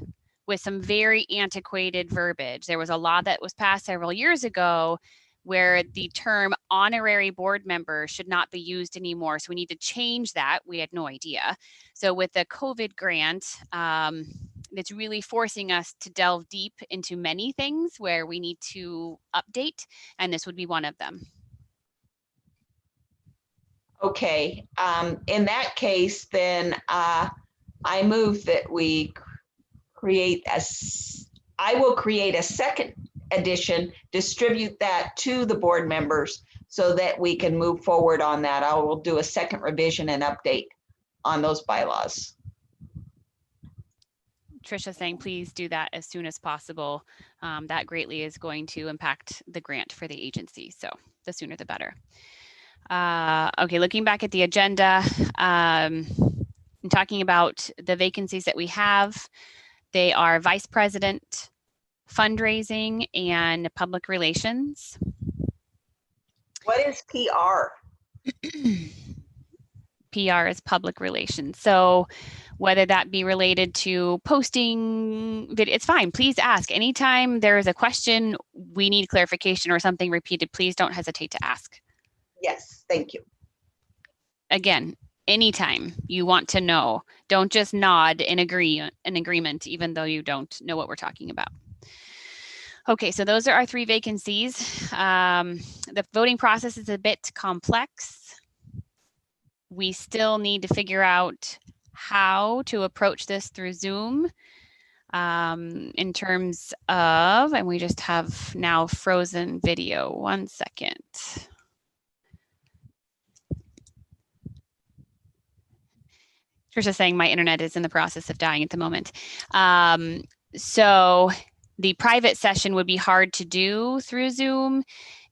with some very antiquated verbiage. There was a law that was passed several years ago where the term honorary board member should not be used anymore. So we need to change that." We had no idea. So with the COVID grant, it's really forcing us to delve deep into many things where we need to update, and this would be one of them.
Okay, in that case, then I move that we I will create a second edition, distribute that to the board members so that we can move forward on that. I will do a second revision and update on those bylaws.
Tricia saying, please do that as soon as possible. That greatly is going to impact the grant for the agency. So the sooner the better. Okay, looking back at the agenda, I'm talking about the vacancies that we have. They are vice president, fundraising, and public relations.
What is PR?
PR is public relations. So whether that be related to posting, it's fine. Please ask. Anytime there is a question, we need clarification or something repeated, please don't hesitate to ask.
Yes, thank you.
Again, anytime you want to know. Don't just nod in agreement, even though you don't know what we're talking about. Okay, so those are our 3 vacancies. The voting process is a bit complex. We still need to figure out how to approach this through Zoom in terms of, and we just have now frozen video. 1 second. Trisha's saying my internet is in the process of dying at the moment. So the private session would be hard to do through Zoom,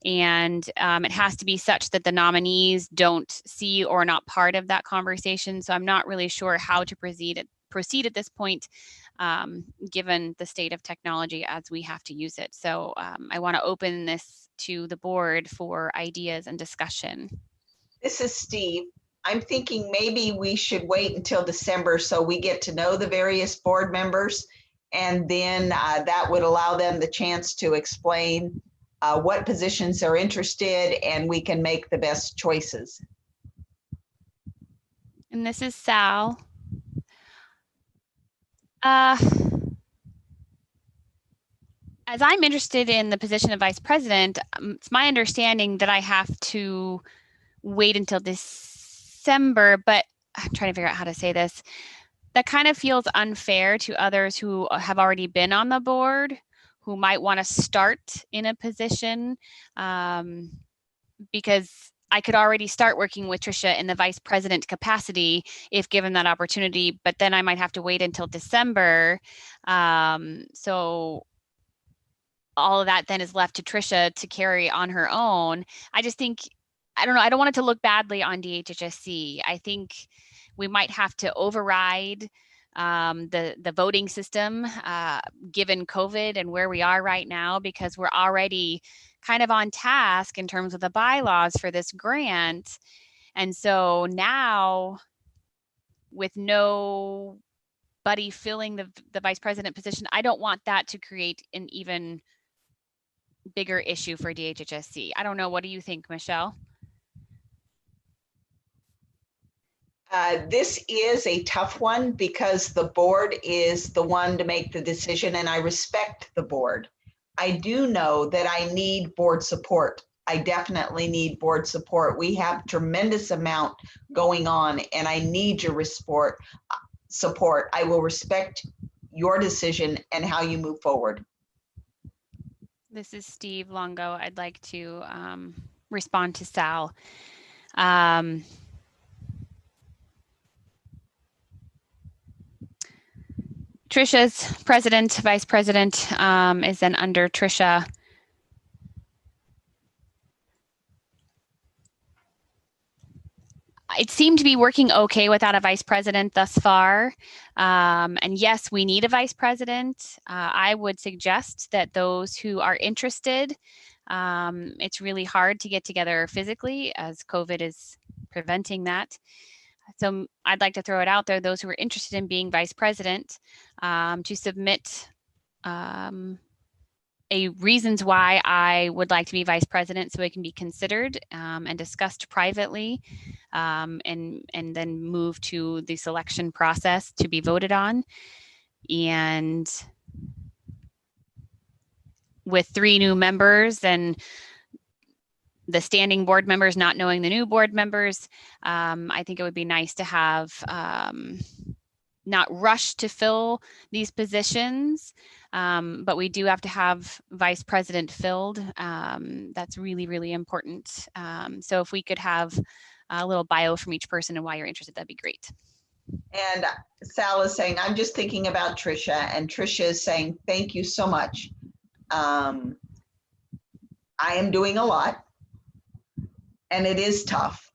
and it has to be such that the nominees don't see or are not part of that conversation. So I'm not really sure how to proceed at this point, given the state of technology as we have to use it. So I want to open this to the board for ideas and discussion.
This is Steve. I'm thinking maybe we should wait until December so we get to know the various board members, and then that would allow them the chance to explain what positions they're interested, and we can make the best choices.
And this is Sal. As I'm interested in the position of vice president, it's my understanding that I have to wait until December, but I'm trying to figure out how to say this. That kind of feels unfair to others who have already been on the board, who might want to start in a position, because I could already start working with Trisha in the vice president capacity if given that opportunity, but then I might have to wait until December. So all of that then is left to Trisha to carry on her own. I just think, I don't know, I don't want it to look badly on DHHSC. I think we might have to override the voting system given COVID and where we are right now, because we're already kind of on task in terms of the bylaws for this grant. And so now, with nobody filling the vice president position, I don't want that to create an even bigger issue for DHHSC. I don't know. What do you think, Michelle?
This is a tough one because the board is the one to make the decision, and I respect the board. I do know that I need board support. I definitely need board support. We have tremendous amount going on, and I need your support. I will respect your decision and how you move forward.
This is Steve Longo. I'd like to respond to Sal. Trisha's president, vice president is then under Trisha. It seemed to be working okay without a vice president thus far. And yes, we need a vice president. I would suggest that those who are interested, it's really hard to get together physically as COVID is preventing that. So I'd like to throw it out there, those who are interested in being vice president, to submit reasons why I would like to be vice president so it can be considered and discussed privately, and then move to the selection process to be voted on. And with 3 new members and the standing board members not knowing the new board members, I think it would be nice to have not rush to fill these positions, but we do have to have vice president filled. That's really, really important. So if we could have a little bio from each person and why you're interested, that'd be great.
And Sal is saying, I'm just thinking about Trisha, and Trisha is saying, thank you so much. I am doing a lot, and it is tough.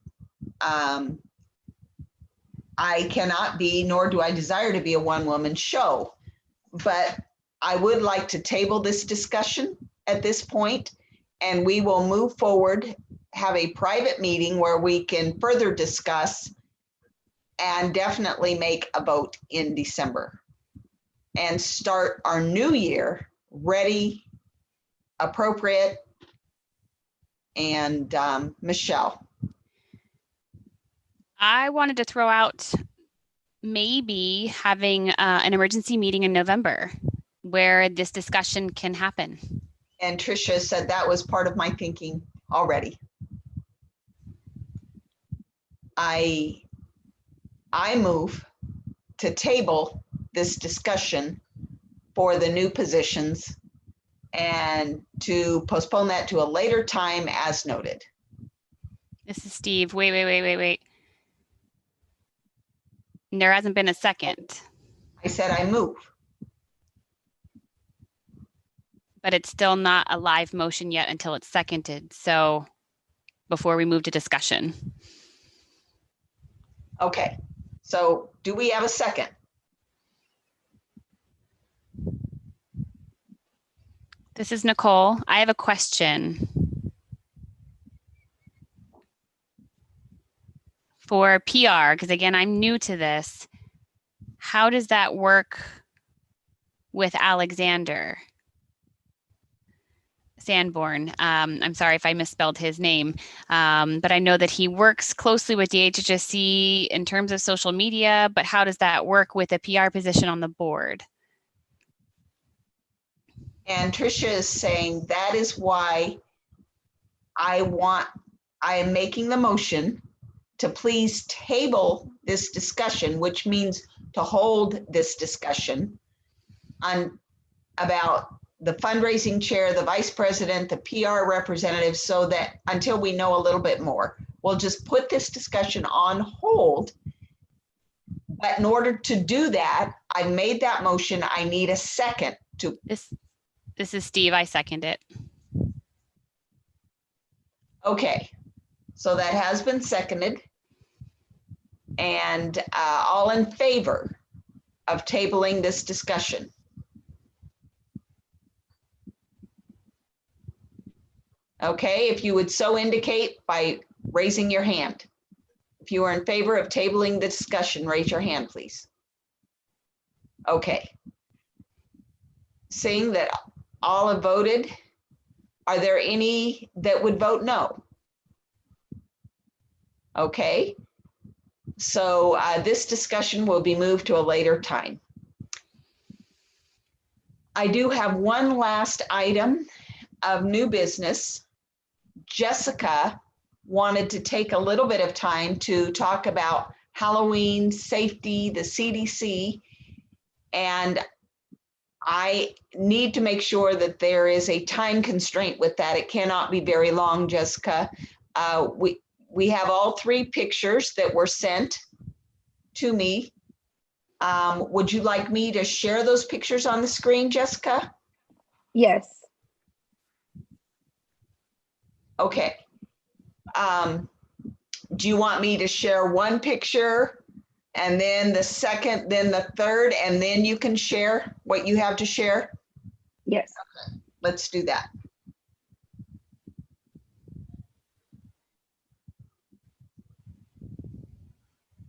I cannot be, nor do I desire to be, a one-woman show, but I would like to table this discussion at this point, and we will move forward, have a private meeting where we can further discuss and definitely make a vote in December and start our new year ready, appropriate. And Michelle.
I wanted to throw out maybe having an emergency meeting in November where this discussion can happen.
And Tricia said that was part of my thinking already. I move to table this discussion for the new positions and to postpone that to a later time as noted.
This is Steve. Wait. There hasn't been a second,
I said I move.
but it's still not a live motion yet until it's seconded. So before we move to discussion.
Okay, so do we have a second?
This is Nicole. I have a question. For PR, because again, I'm new to this. How does that work with Alexander Sanborn? I'm sorry if I misspelled his name, but I know that he works closely with the HHSC in terms of social media, but how does that work with a PR position on the board?
And Tricia is saying that is why I am making the motion to please table this discussion, which means to hold this discussion on about the fundraising chair, the vice president, the PR representative, so that until we know a little bit more, we'll just put this discussion on hold. But in order to do that, I made that motion. I need a second to.
This is Steve. I second it.
Okay, so that has been seconded. And all in favor of tabling this discussion? Okay, if you would so indicate by raising your hand. If you are in favor of tabling the discussion, raise your hand, please. Okay. Seeing that all have voted, are there any that would vote no? Okay. So this discussion will be moved to a later time. I do have one last item of new business. Jessica wanted to take a little bit of time to talk about Halloween safety, the CDC, and I need to make sure that there is a time constraint with that. It cannot be very long, Jessica. We have all three pictures that were sent to me. Would you like me to share those pictures on the screen, Jessica?
Yes.
Okay. Do you want me to share one picture and then the second, then the third, and then you can share what you have to share?
Yes.
Let's do that.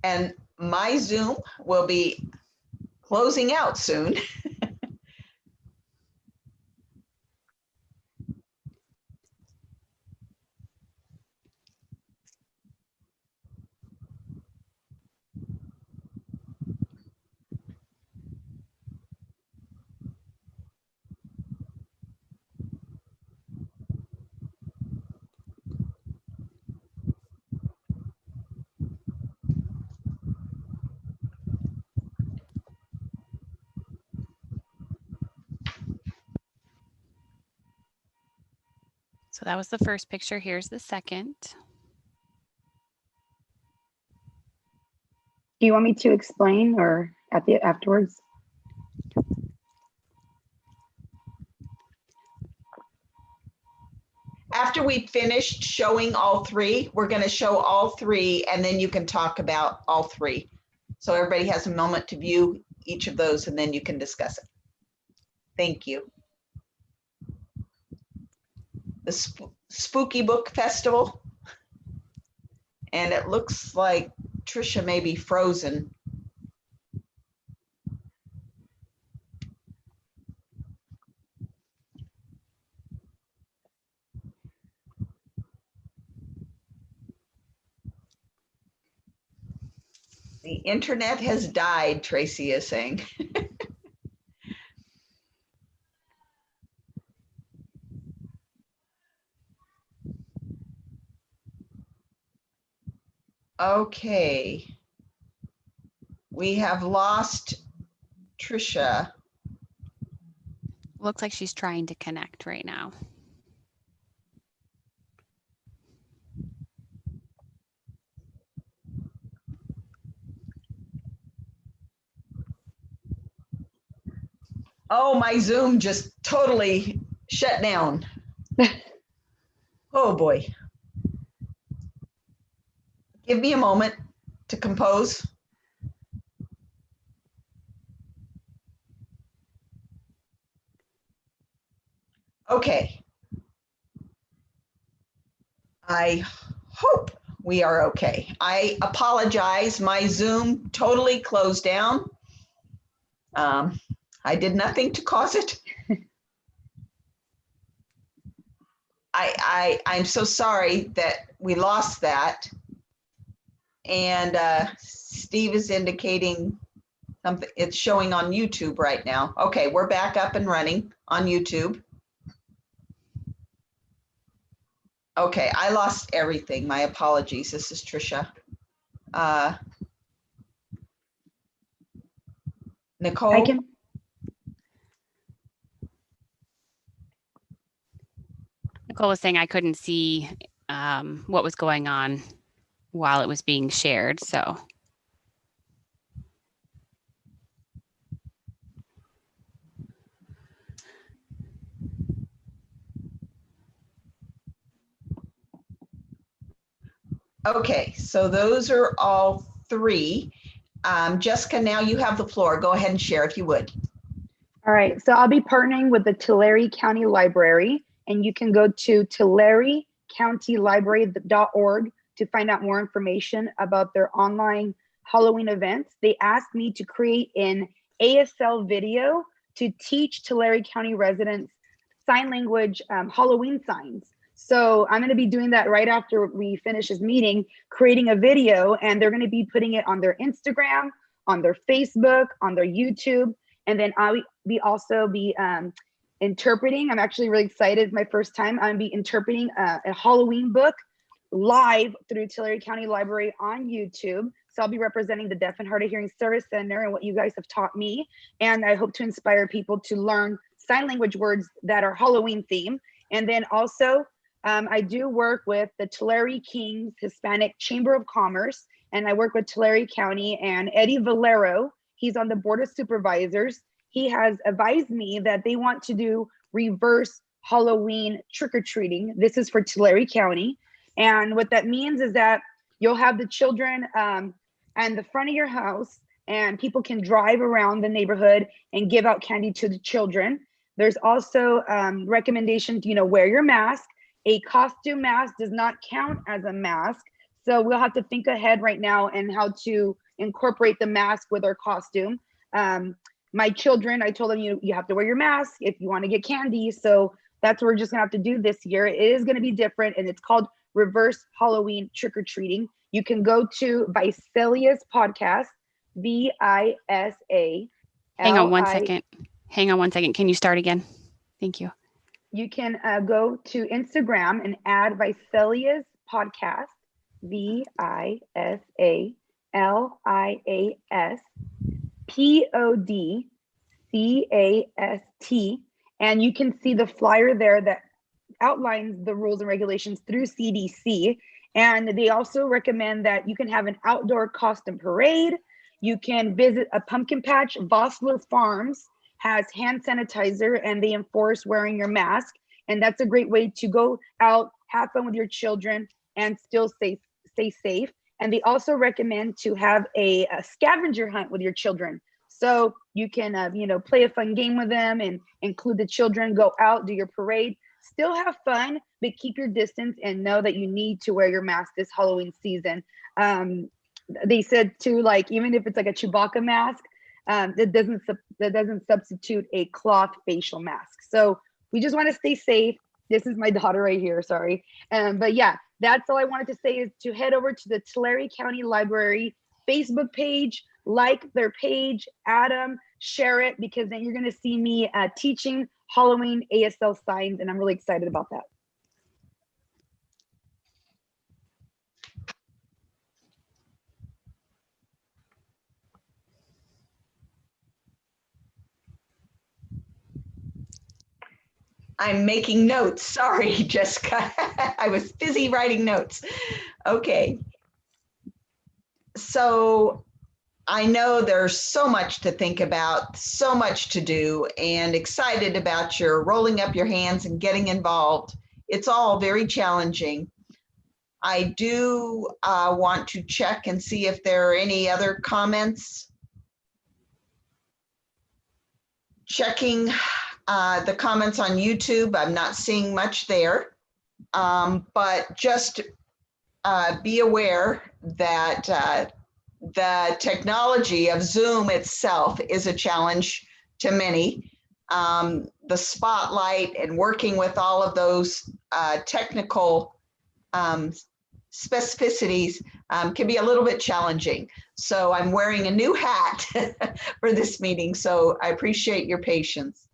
And my Zoom will be closing out soon.
So that was the first picture. Here's the second.
Do you want me to explain or afterwards?
After we finished showing all three, we're going to show all three, and then you can talk about all three. So everybody has a moment to view each of those, and then you can discuss it. Thank you. The Spooky Book Festival. And it looks like Tricia may be frozen. The internet has died, Tracy is saying. Okay. We have lost Trisha.
Looks like she's trying to connect right now.
Oh, my Zoom just totally shut down. Oh boy. Give me a moment to compose. Okay. I hope we are okay. I apologize. My Zoom totally closed down. I did nothing to cause it. I'm so sorry that we lost that. And Steve is indicating something. It's showing on YouTube right now. Okay, we're back up and running on YouTube. Okay, I lost everything. My apologies. This is Trisha. Nicole?
I can.
Nicole was saying I couldn't see what was going on while it was being shared. So
Okay, so those are all three. Jessica, now you have the floor. Go ahead and share if you would.
All right, so I'll be partnering with the Tulare County Library, and you can go to tularecountylibrary.org to find out more information about their online Halloween events. They asked me to create an ASL video to teach Tulare County residents sign language Halloween signs. So I'm going to be doing that right after we finish this meeting, creating a video, and they're going to be putting it on their Instagram, on their Facebook, on their YouTube. And then I'll also be interpreting. I'm actually really excited. It's my first time. I'm be interpreting a Halloween book live through Tulare County Library on YouTube. So I'll be representing the Deaf and Hard of Hearing Service Center and what you guys have taught me. And I hope to inspire people to learn sign language words that are Halloween themed. And then also, I do work with the Tulare Kings Hispanic Chamber of Commerce, and I work with Tulare County, and Eddie Valero, he's on the Board of Supervisors. He has advised me that they want to do reverse Halloween trick-or-treating. This is for Tulare County. And what that means is that you'll have the children and the front of your house, and people can drive around the neighborhood and give out candy to the children. There's also recommendation to, wear your mask. A costume mask does not count as a mask. So we'll have to think ahead right now and how to incorporate the mask with our costume. My children, I told them, you have to wear your mask if you want to get candy. So that's what we're just gonna have to do this year. It is gonna be different, and it's called Reverse Halloween Trick-or-Treating. You can go to Visalia's podcast, VISA.
hang on one second. Hang on one second. Can you start again? Thank you.
You can go to Instagram and add Visalia's podcast, VISALIAS PODCAST, and you can see the flyer there that outlines the rules and regulations through CDC. And they also recommend that you can have an outdoor costume parade. You can visit a pumpkin patch. Vossler Farms has hand sanitizer, and they enforce wearing your mask. And that's a great way to go out, have fun with your children, and still stay safe. And they also recommend to have a scavenger hunt with your children. So you can, play a fun game with them and include the children, go out, do your parade, still have fun, but keep your distance and know that you need to wear your mask this Halloween season. They said too, even if it's like a Chewbacca mask, that doesn't substitute a cloth facial mask. So we just want to stay safe. This is my daughter right here, sorry. But yeah, that's all I wanted to say, is to head over to the Tulare County Library Facebook page, like their page, add them, share it, because then you're going to see me teaching Halloween ASL signs, and I'm really excited about that.
I'm making notes. Sorry, Jessica. I was busy writing notes. Okay. So I know there's so much to think about, so much to do, and excited about your rolling up your hands and getting involved. It's all very challenging. I do want to check and see if there are any other comments. Checking the comments on YouTube. I'm not seeing much there, but just be aware that the technology of Zoom itself is a challenge to many. The spotlight and working with all of those technical specificities can be a little bit challenging. So I'm wearing a new hat for this meeting, so I appreciate your patience.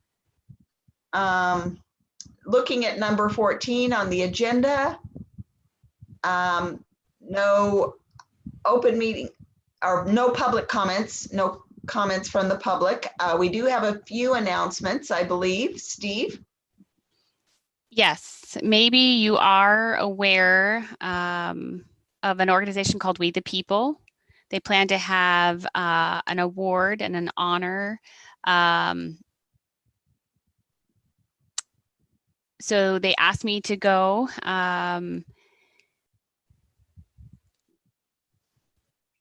Looking at number 14 on the agenda, no open meeting or no public comments, no comments from the public. We do have a few announcements, I believe. Steve?
Yes, maybe you are aware of an organization called We the People. They plan to have an award and an honor. So they asked me to go.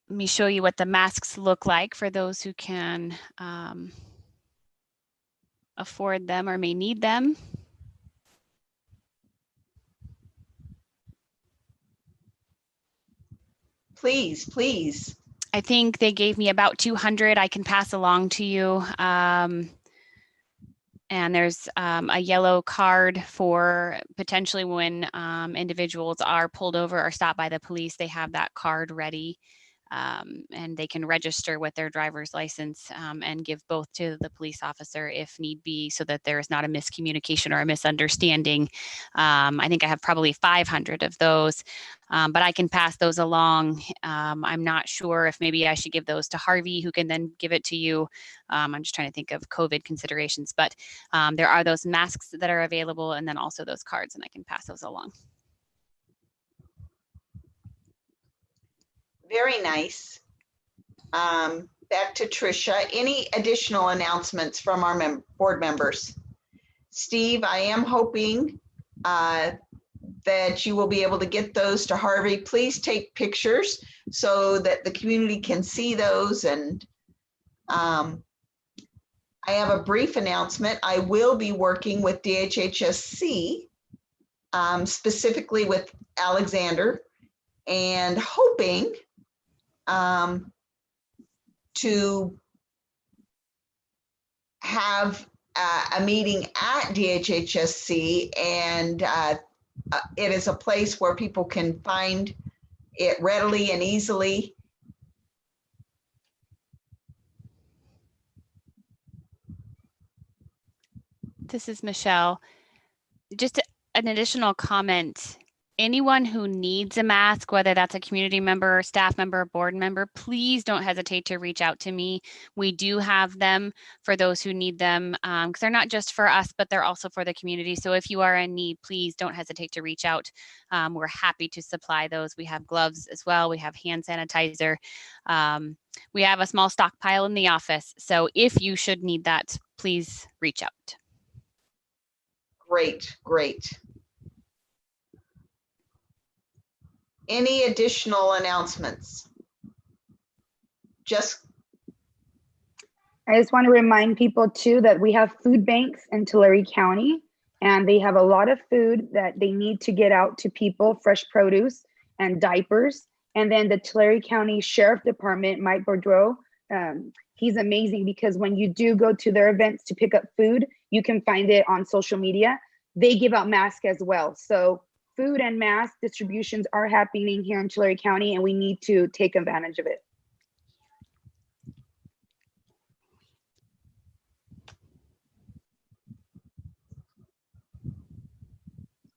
Let me show you what the masks look like for those who can afford them or may need them.
Please, please.
I think they gave me about 200 I can pass along to you. And there's a yellow card for potentially when individuals are pulled over or stopped by the police, they have that card ready. And they can register with their driver's license and give both to the police officer if need be, so that there is not a miscommunication or a misunderstanding. I think I have probably 500 of those, but I can pass those along. I'm not sure if maybe I should give those to Harvey, who can then give it to you. I'm just trying to think of COVID considerations, but there are those masks that are available, and then also those cards, and I can pass those along.
Very nice. Back to Tricia. Any additional announcements from our board members? Steve, I am hoping that you will be able to get those to Harvey. Please take pictures so that the community can see those. And I have a brief announcement. I will be working with DHHSC, specifically with Alexander, and hoping to have a meeting at DHHSC, and it is a place where people can find it readily and easily.
This is Michelle. Just an additional comment. Anyone who needs a mask, whether that's a community member, staff member, board member, please don't hesitate to reach out to me. We do have them for those who need them, because they're not just for us, but they're also for the community. So if you are in need, please don't hesitate to reach out. We're happy to supply those. We have gloves as well. We have hand sanitizer. We have a small stockpile in the office. So if you should need that, please reach out.
Great, great. Any additional announcements? I
just want to remind people too that we have food banks in Tulare County, and they have a lot of food that they need to get out to people, fresh produce and diapers. And then the Tulare County Sheriff Department, Mike Boudreau, he's amazing, because when you do go to their events to pick up food, you can find it on social media. They give out masks as well. So food and mask distributions are happening here in Tulare County, and we need to take advantage of it.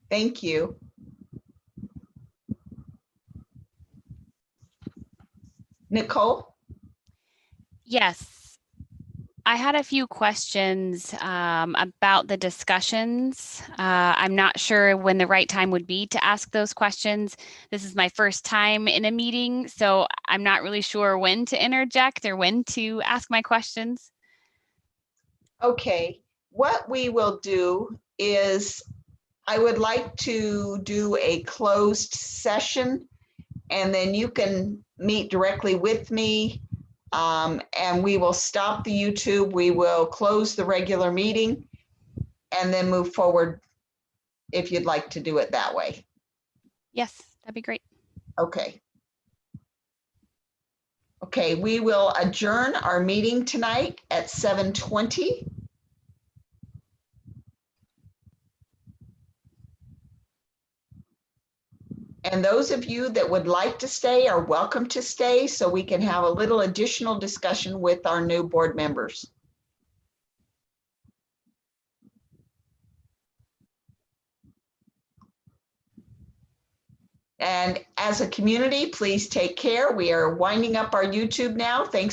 Thank you. Nicole?
Yes, I had a few questions about the discussions. I'm not sure when the right time would be to ask those questions. This is my first time in a meeting, so I'm not really sure when to interject or when to ask my questions.
Okay, what we will do is I would like to do a closed session, and then you can meet directly with me. And we will stop the YouTube. We will close the regular meeting and then move forward if you'd like to do it that way.
Yes, that'd be great.
Okay. Okay, we will adjourn our meeting tonight at 7:20. And those of you that would like to stay are welcome to stay so we can have a little additional discussion with our new board members. And as a community, please take care. We are winding up our YouTube now. Thanks